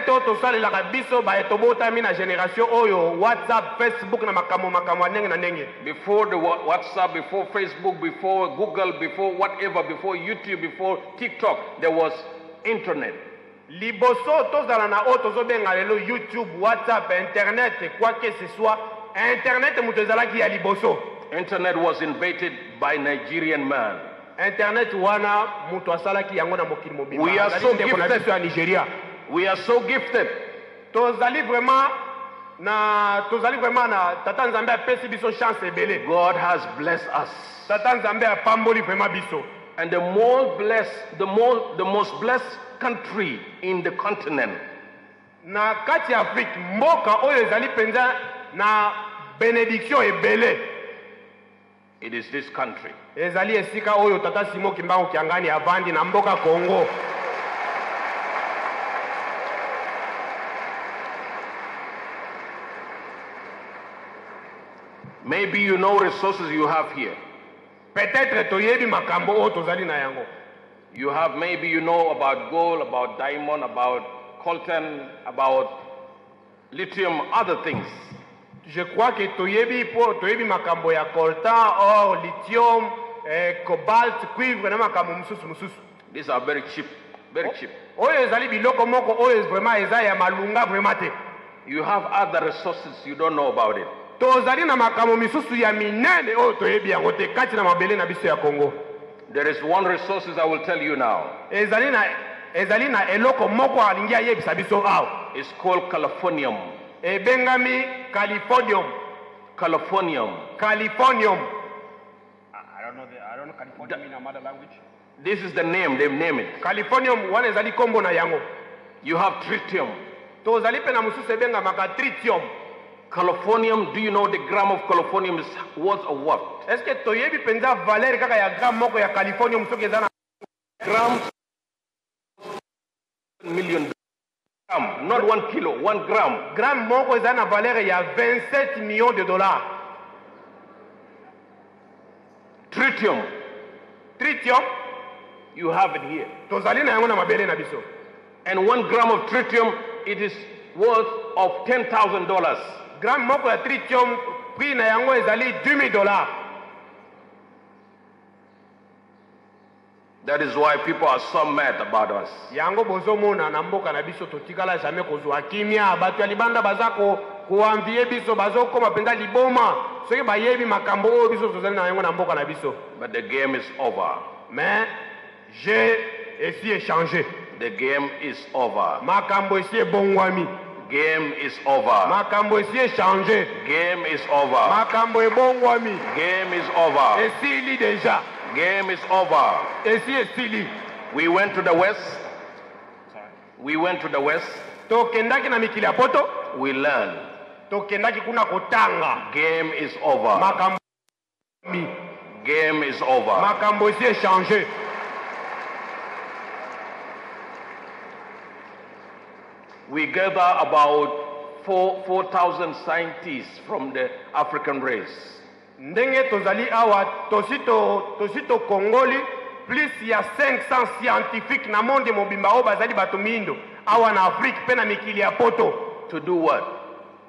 oyo tosalelaka biso tobotami na generation oyo WhatsApp, Facebook na makambo ndenge na ndenge. Before the WhatsApp, before Facebook, before Google, before whatever, before YouTube, before TikTok, there was internet. Liboso tozala na oyo tozobenga lelo YouTube, WhatsApp, internet, quoi que ce soit, internet mutu ezalaki ya liboso. Internet was invented by Nigerian man. Internet wana mutu asalaki yango na mokili mobimba. We are so gifted. Ya Nigeria. We are so gifted. Tozali vraiment na tata nzambe apesi biso chance ebele. God has blessed us. Tata nzambe apamboli vraiment biso. And the most blessed country in the continent. Na kati ya Afrique, mboka oyo ezali penza na benediction ebele. It is this country. Ezali esika oyo tata Simon Kimbangu Kiangani avandi na mboka Congo. Maybe you know resources you have here. Peut-être toyebi makambo oyo tozali na yango. You have, maybe you know about gold, about diamond, about coltan, about lithium, other things. Je crois que toyebi makambo ya coltan, or lithium, cobalt, cuivre na makambo mususu. These are very cheap, very cheap. Oyo ezali biloko moko oyo vraiment eza ya malunga vraiment te. You have other resources you don't know about it. Tozali na makambo misusu ya minene oyo toyebi yango te kati na mabele na biso ya Congo. There is one resources I will tell you now. Ezali na eloko moko alingi ayebisa biso awa. It's called californium. Ebengami californium. Californium. Californium. I don't know californium in a mother language. This is the name, they name it. Californium wana ezali kombo na yango. You have tritium. Tozali pe na mususu ebengama tritium. Californium, do you know the gram of californium is worth of what? Est-ce que toyebi penza valeur kaka ya gram moko ya californium soki ezana gram million gram, not 1 kilo, 1 gram. Gram moko ezana valeur ya 27 millions de dollars. Tritium. Tritium, you have it here. Tozali na yango na mabele na biso. And 1 gram of tritium, it is worth of $10,000. Gram moko ya tritium, prix na yango ezali $10,000. That is why people are so mad about us. Yango bozomona na mboka na biso totikala jamais kozwa kimia, bato ya libanda bazako kuambie biso bazokoma penza liboma soki bayebi makambo oyo biso tozali na yango na mboka na biso. But the game is over. Mais j'ai esi échangé. The game is over. Makambo esi ebongwami. Game is over. Makambo esi échangé. Game is over. Makambo ebongwami. Game is over. Esili déjà. Game is over. Esi esili. We went to the west. We went to the west. Tokendaki na mikili ya poto. We learned. Tokendaki kuna kotanga. Game is over. Makambo. Game is over. Makambo esi échangé. We gather about 4,000 scientists from the African race. Ndenge tozali awa tosito kongoli plus ya 500 scientifiques na monde mobimba o bazali bato mindo awa na Afrique pe na mikili ya poto. To do what?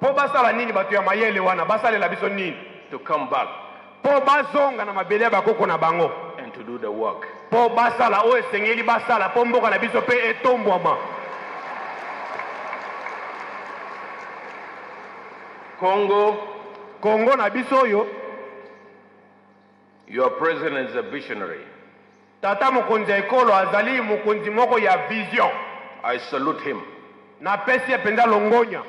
Po basala nini bato ya mayele wana basalela biso nini? To come back. Po bazonga na mabele ya bakoko na bango. And to do the work. Po basala o esengeli basala po mboka na biso pe etombwama. Congo na biso yo. Your president is a visionary. Tata mokonzi ekolo azali mokonzi moko ya vision. I salute him. Na pesi penza longonya.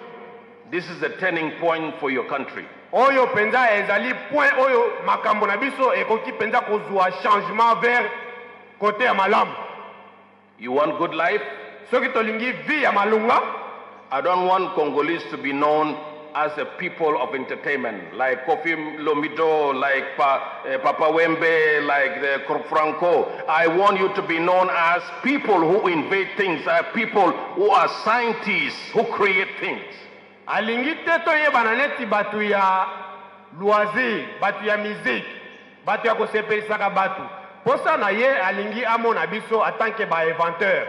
This is a turning point for your country. Oyo penza ezali point oyo makambo na biso ekoki penza kozwa changement vers côté ya malamu. You want good life? Soki tolingi vie ya malunga. I don't want Congolese to be known as a people of entertainment, like Kofi Lomido, like Papa Wembe, like the Franco. I want you to be known as people who invent things, people who are scientists, who create things. alingi te toyebana neti batu ya loisir, batu ya musique, batu ya kosepelisaka batu. Posa na ye alingi amona biso en tant que inventeur.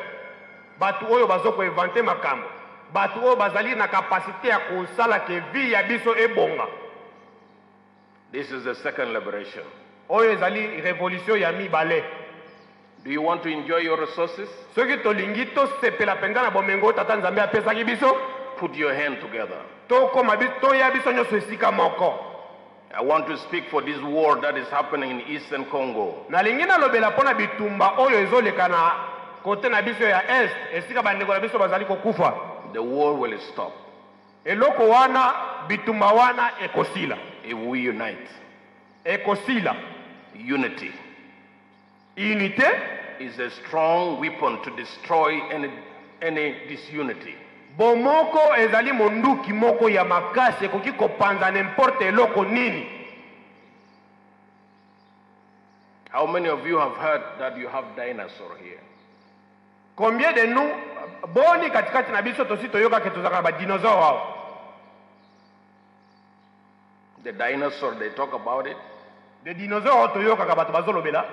Batu oyo bazoko inventer makambo. Batu oyo bazali na capacité ya kosala ke vie ya biso ebonga. This is the second liberation. Oyo ezali révolution ya mibale. Do you want to enjoy your resources? Soki tolingi to sepela penga na bomengo tata nzambe apesaki biso, put your hand together. To koma biso to ya biso nyoso esika moko. I want to speak for this war that is happening in Eastern Congo. Nalingi na lobela pona bitumba oyo ezoleka na kote na biso ya est, esika bandeko na biso bazali kokufa. The war will stop. Eloko wana bitumba wana ekosila. If we unite. Ekosila. Unity. Unité is a strong weapon to destroy any disunity. Bomoko ezali monduki moko ya makasi koki kopanza n'importe eloko nini. How many of you have heard that you have dinosaur here? Combien de nous boni katikati na biso tosi toyoka ke tozaka ba dinosaure hao? The dinosaur, they talk about it. The dinosaur toyoka ka bato bazolobela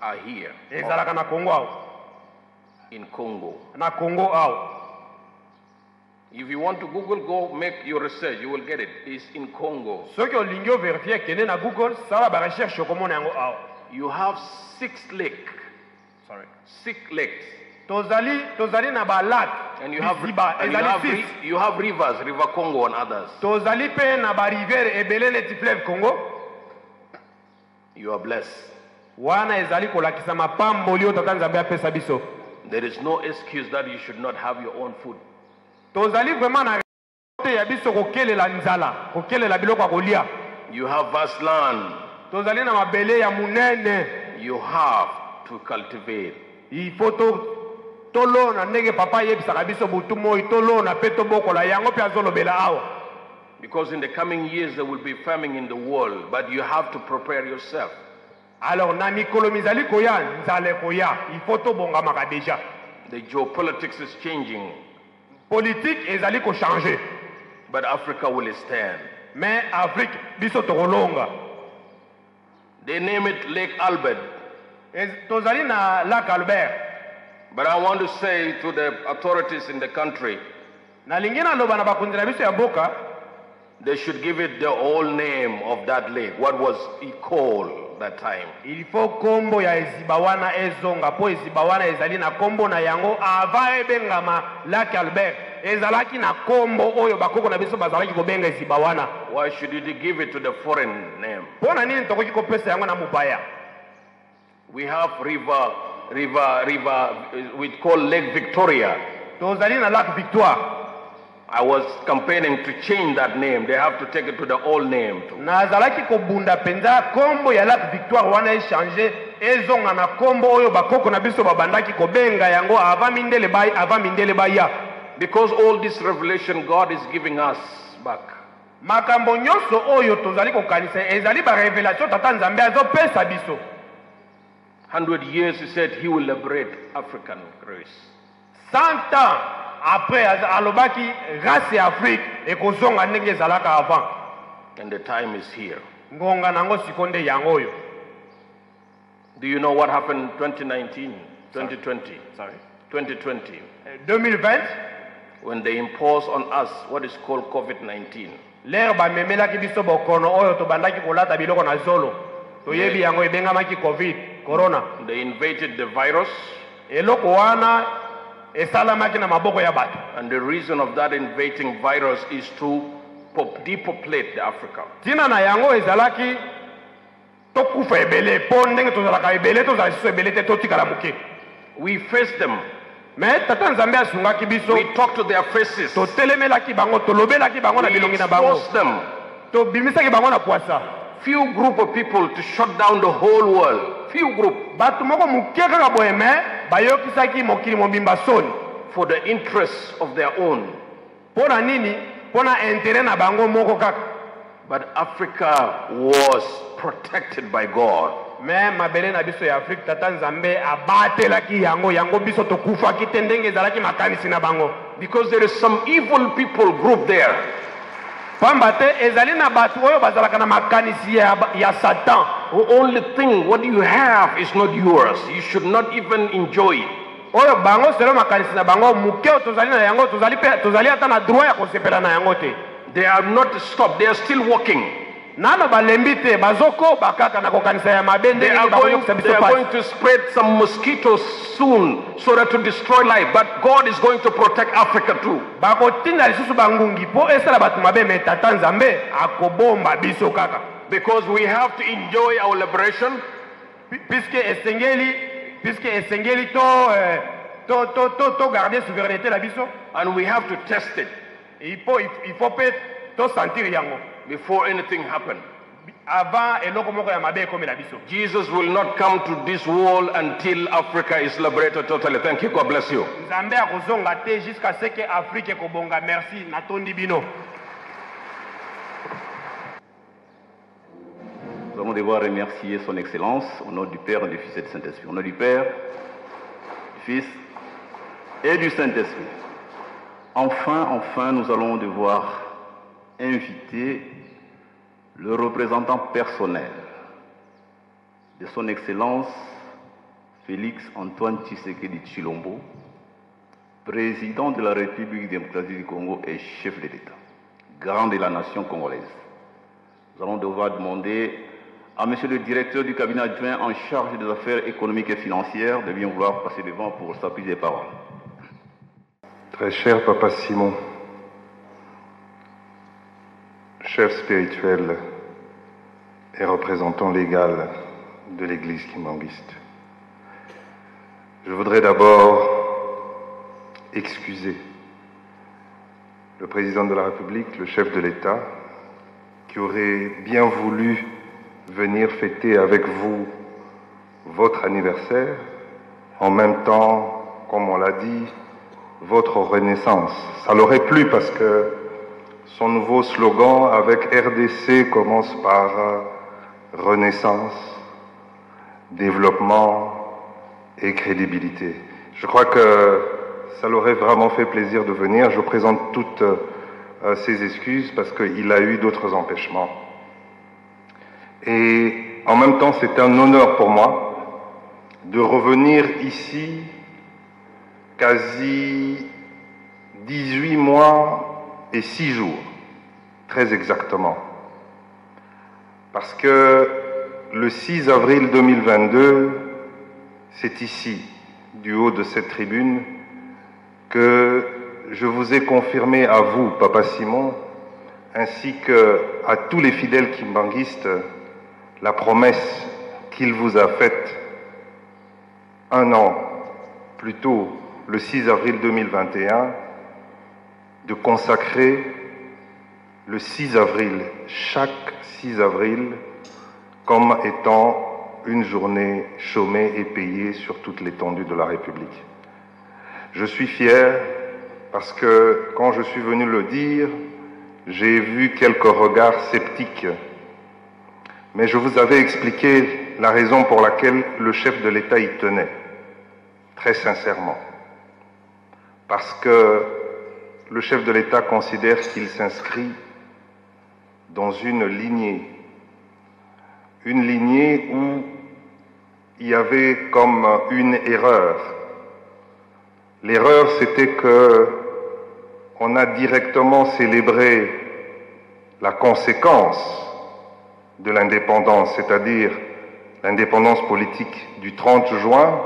are here. Ezalaka na Congo hao. In Congo. Na Congo hao. If you want to Google, go make your research, you will get it. It's in Congo. Soki olingi verifie kene na Google, sala ba recherche komona yango hao. You have 6 lakes. Sorry. 6 lakes. Tozali na ba lac. And you have rivers, River Congo and others. Tozali pe na ba rivière ebele neti fleuve Congo. You are blessed. Wana ezali kolakisa mapamboli oyo tata nzambe apesa biso. There is no excuse that you should not have your own food. Tozali vraiment na te ya biso kokelela nzala, kokelela biloko ya kolia. You have vast land. Tozali na mabele ya munene. You have to cultivate. Il faut tolona ndenge papa yebisaka biso butu moi tolona pe tobokola yango pe azolobela awa. Because in the coming years there will be famine in the world, but you have to prepare yourself. Alors na mikolo mizali koya nzale koya, il faut tobongamaka déjà. The geopolitics is changing. Politique ezali ko changer. But Africa will stand. Mais Afrique biso tokolonga. They name it Lake Albert. Tozali na Lac Albert. But I want to say to the authorities in the country, they should give it the old name of that lake. What was it called that time? Il faut kombo ya ezibawana ezonga po ezibawana ezali na kombo na yango ava ebengama Lac Albert. Ezalaki na kombo oyo bakoko na biso bazalaki kobenga ezibawana. Why should you give it to the foreign name? Pona nini tokoki kopesa yango na mupaya? We have river, we call Lake Victoria. Tozali na Lac Victoire. I was campaigning to change that name. They have to take it to the old name too. Nazalaki kobunda penza kombo ya Lac Victoire wana échanger ezonga na kombo oyo bakoko na biso babandaki kobenga yango ava mindele baya. Because all this revelation God is giving us back. Makambo nyonso oyo tozali kokanisa ezali ba révélation tata nzambe azopesa biso. 100 years he said he will liberate African race. 100 ans après alobaki race ya Afrique ekozonga ndenge ezalaka avant. And the time is here. Ngonga nango sikonde yango oyo. Do you know what happened in 2020? Sorry. 2020. 2020 when they imposed on us what is called COVID-19. L'air ba memelaki biso bokono oyo to bandaki kolata biloko na zolo. To yebi yango ebengamaki COVID, corona. They invaded the virus. Eloko wana esalamaki na maboko ya bato. And the reason of that invading virus is to depopulate Africa. Tina na yango ezalaki tokufa ebele po ndenge tozalaka ebele tozalisi ebele te totikala muke. We faced them. Mais tata nzambe asungaki biso. We talked to their faces. To telemelaki bango, to lobelaki bango na bilongi na bango. We exposed them. To bimisaki bango na poisa. Few group of people to shut down the whole world. Few group. Batu moko muke kaka boyeme bayokisaki mokili mobimba soni. For the interests of their own. Pona nini? Pona intérêt na bango moko kaka. But Africa was protected by God. Mais mabele na biso ya Afrique tata nzambe abatelaki yango biso tokufa kitendenge zalaki makanisi na bango. Because there is some evil people group there. The only thing, what you have is not yours. You should not even enjoy it. They are not stopped, they are still working. They are going to spread some mosquitoes soon so that to destroy life, but God is going to protect Africa too. Because we have to enjoy our liberation. And we have to test it before anything happens. Jesus will not come to this world until Africa is liberated totally. Thank you. God bless you. Nous allons devoir remercier son Excellence au nom du Père, du Fils et du Saint-Esprit. Au nom du Père, du Fils et du Saint-Esprit. Enfin, nous allons devoir inviter le représentant personnel de son Excellence Félix Antoine Tshisekedi Tshilombo, président de la République démocratique du Congo et chef de l'État, grand de la nation congolaise. Nous allons devoir demander à monsieur le directeur du cabinet adjoint en charge des affaires économiques et financières de bien vouloir passer devant pour sa prise de parole. Très cher Papa Simon, chef spirituel et représentant légal de l'Église kimbanguiste, je voudrais d'abord excuser le président de la République, le chef de l'État, qui aurait bien voulu venir fêter avec vous votre anniversaire, en même temps, comme on l'a dit, votre renaissance. Ça l'aurait plu parce que son nouveau slogan avec RDC commence par renaissance, développement et crédibilité. Je crois que ça l'aurait vraiment fait plaisir de venir. Je présente toutes ses excuses parce qu'il a eu d'autres empêchements. Et en même temps, c'est un honneur pour moi de revenir ici quasi 18 mois et 6 jours, très exactement. Parce que le 6 avril 2022, c'est ici, du haut de cette tribune, que je vous ai confirmé à vous, Papa Simon, ainsi qu'à tous les fidèles kimbanguistes, la promesse qu'il vous a faite un an plus tôt, le 6 avril 2021, de consacrer le 6 avril, chaque 6 avril, comme étant une journée chômée et payée sur toute l'étendue de la République. Je suis fier parce que quand je suis venu le dire, j'ai vu quelques regards sceptiques. Mais je vous avais expliqué la raison pour laquelle le chef de l'État y tenait, très sincèrement. Parce que le chef de l'État considère qu'il s'inscrit dans une lignée où il y avait comme une erreur. L'erreur, c'était que on a directement célébré la conséquence de l'indépendance, c'est-à-dire l'indépendance politique du 30 juin,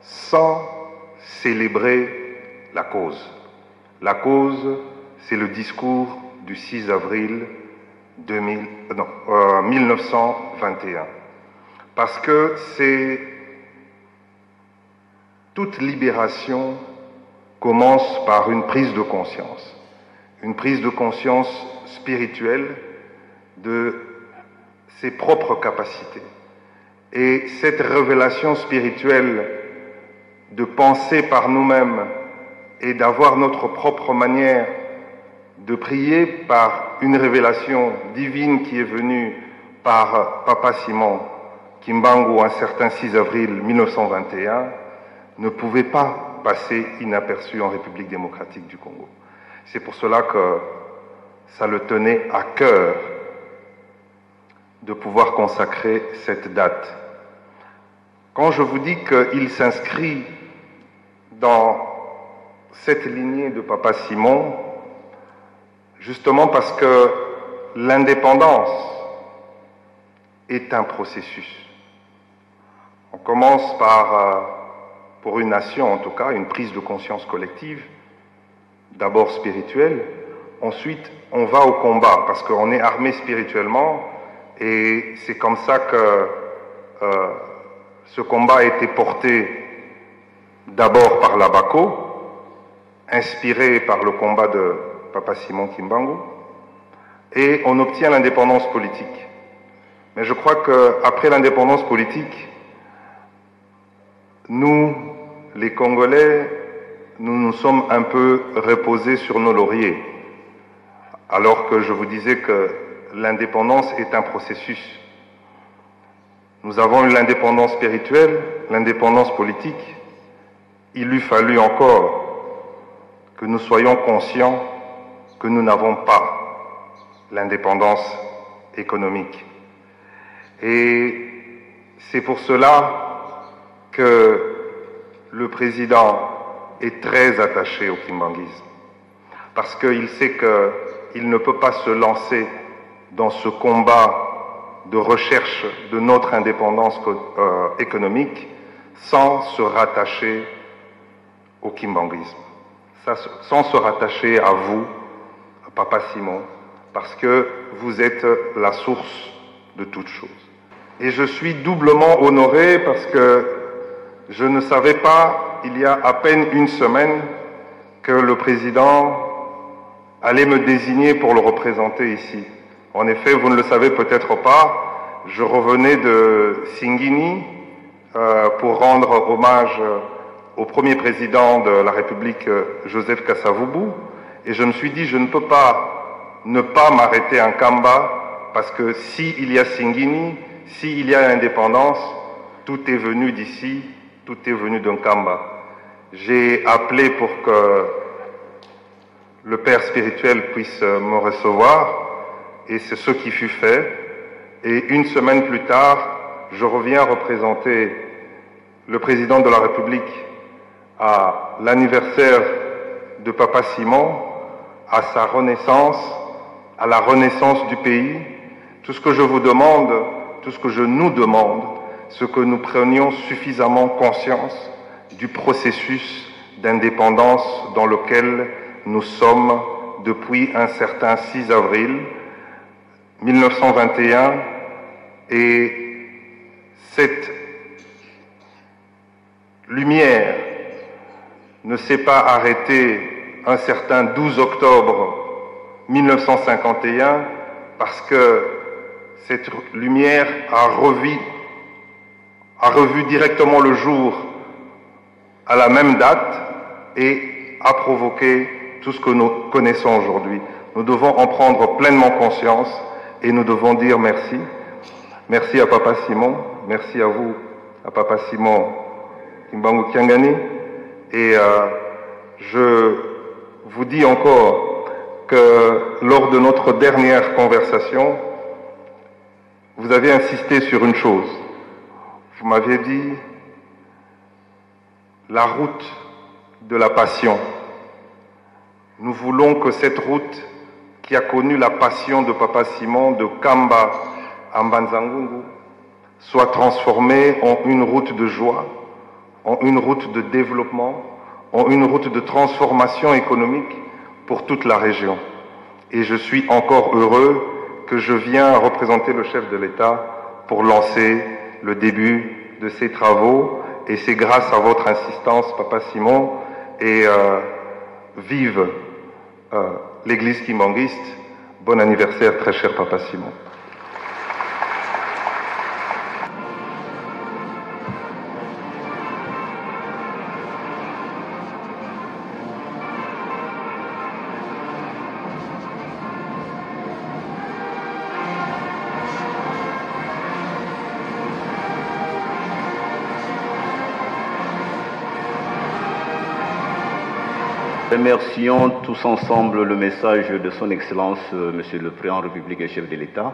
sans célébrer la cause. La cause, c'est le discours du 6 avril 1921. Parce que c'est toute libération commence par une prise de conscience spirituelle de ses propres capacités. Et cette révélation spirituelle de penser par nous-mêmes et d'avoir notre propre manière de prier par une révélation divine qui est venue par Papa Simon Kimbangu un certain 6 avril 1921 ne pouvait pas passer inaperçu en République démocratique du Congo. C'est pour cela que ça le tenait à cœur de pouvoir consacrer cette date. Quand je vous dis qu'il s'inscrit dans cette lignée de Papa Simon, justement parce que l'indépendance est un processus. On commence par, pour une nation en tout cas, une prise de conscience collective, d'abord spirituelle, ensuite on va au combat, parce qu'on est armé spirituellement, et c'est comme ça que ce combat a été porté d'abord par la Bako, inspiré par le combat de Papa Simon Kimbangu, et on obtient l'indépendance politique. Mais je crois qu'après l'indépendance politique, nous, les Congolais, nous nous sommes un peu reposés sur nos lauriers, alors que je vous disais que l'indépendance est un processus. Nous avons eu l'indépendance spirituelle, l'indépendance politique. Il eût fallu encore que nous soyons conscients que nous n'avons pas l'indépendance économique. Et c'est pour cela que le président est très attaché au kimbanguisme, parce qu'il sait qu'il ne peut pas se lancer dans ce combat de recherche de notre indépendance économique sans se rattacher au kimbanguisme, sans se rattacher à vous, Papa Simon, parce que vous êtes la source de toutes choses. Et je suis doublement honoré parce que je ne savais pas, il y a à peine une semaine, que le président allait me désigner pour le représenter ici. En effet, vous ne le savez peut-être pas, je revenais de Singini pour rendre hommage au premier président de la République, Joseph Kasavubu, et je me suis dit, je ne peux pas ne pas m'arrêter en Kamba, parce que s'il y a Singini, s'il y a l'indépendance, tout est venu d'ici, tout est venu d'un Kamba. J'ai appelé pour que le Père spirituel puisse me recevoir, et c'est ce qui fut fait. Et une semaine plus tard, je reviens représenter le président de la République à l'anniversaire de Papa Simon, à sa renaissance, à la renaissance du pays. Tout ce que je vous demande, tout ce que je nous demande, c'est que nous prenions suffisamment conscience du processus d'indépendance dans lequel nous sommes depuis un certain 6 avril 1921, et cette lumière ne s'est pas arrêtée un certain 12 octobre 1951, parce que cette lumière a revu directement le jour à la même date et a provoqué tout ce que nous connaissons aujourd'hui. Nous devons en prendre pleinement conscience et nous devons dire merci. Merci à Papa Simon, merci à vous, à Papa Simon Kimbangu Kiangani, et je vous dis encore que lors de notre dernière conversation, vous avez insisté sur une chose. Vous m'aviez dit la route de la passion. Nous voulons que cette route qui a connu la passion de Papa Simon de Kamba à Mbanzangungu soit transformée en une route de joie, en une route de développement, en une route de transformation économique pour toute la région. Et je suis encore heureux que je viens représenter le chef de l'État pour lancer le début de ces travaux. Et c'est grâce à votre insistance, Papa Simon, et vive l'Église kimbanguiste. Bon anniversaire, très cher Papa Simon. Remercions tous ensemble le message de son Excellence, Monsieur le Président de la République et chef de l'État,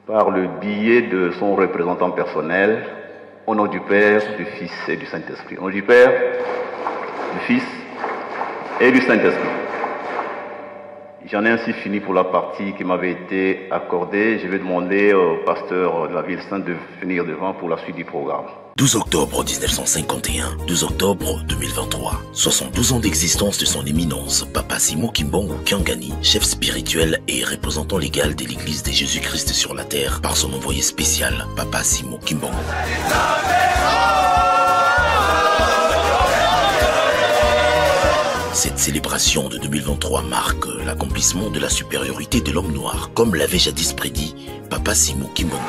par le biais de son représentant personnel, au nom du Père, du Fils et du Saint-Esprit. Au nom du Père, du Fils et du Saint-Esprit. J'en ai ainsi fini pour la partie qui m'avait été accordée. Je vais demander au pasteur de la ville sainte de venir devant pour la suite du programme. 12 octobre 1951, 12 octobre 2023. 72 ans d'existence de son éminence, Papa Simon Kimbongo Kiangani, chef spirituel et représentant légal de l'Église de Jésus-Christ sur la terre, par son envoyé spécial, Papa Simon Kimbongo. Cette célébration de 2023 marque l'accomplissement de la supériorité de l'homme noir, comme l'avait jadis prédit Papa Simon Kimbongo.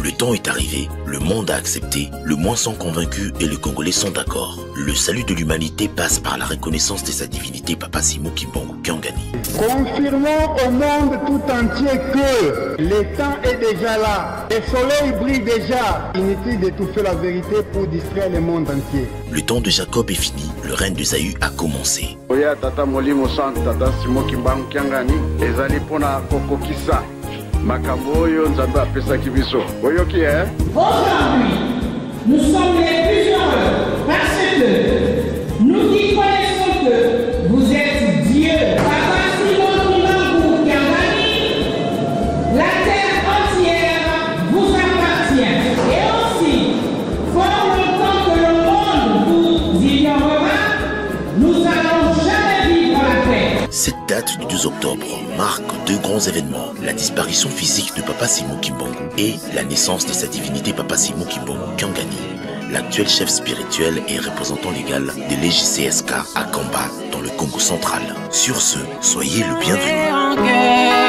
Le temps est arrivé, le monde a accepté, le moins sont convaincus et les Congolais sont d'accord. Le salut de l'humanité passe par la reconnaissance de sa divinité Papa Simon Kimbongo Kiangani. Confirmons au monde tout entier que le temps est déjà là. Le soleil brille déjà. Inutile d'étouffer la vérité pour distraire le monde entier. Le temps de Jacob est fini, le règne d'Ésaü a commencé. Oya tata molimo sant tata Simon Kimbongo Kiangani ezali pona kokokisa. Aujourd'hui, nous sommes les plus heureux parce que nous qui connaissons que vous êtes Dieu. Papa Simon Kimbongo Kiangani, la terre entière vous appartient. Et aussi, fort longtemps que le monde vous ignorera, nous allons jamais vivre la paix. Cette date du 12 octobre marque deux grands événements, la disparition physique de Papa Simon Kimbongo et la naissance de sa divinité Papa Simon Kimbongo Kiangani, l'actuel chef spirituel et représentant légal de l'EJCSK à Kamba dans le Congo central. Sur ce, soyez le bienvenu.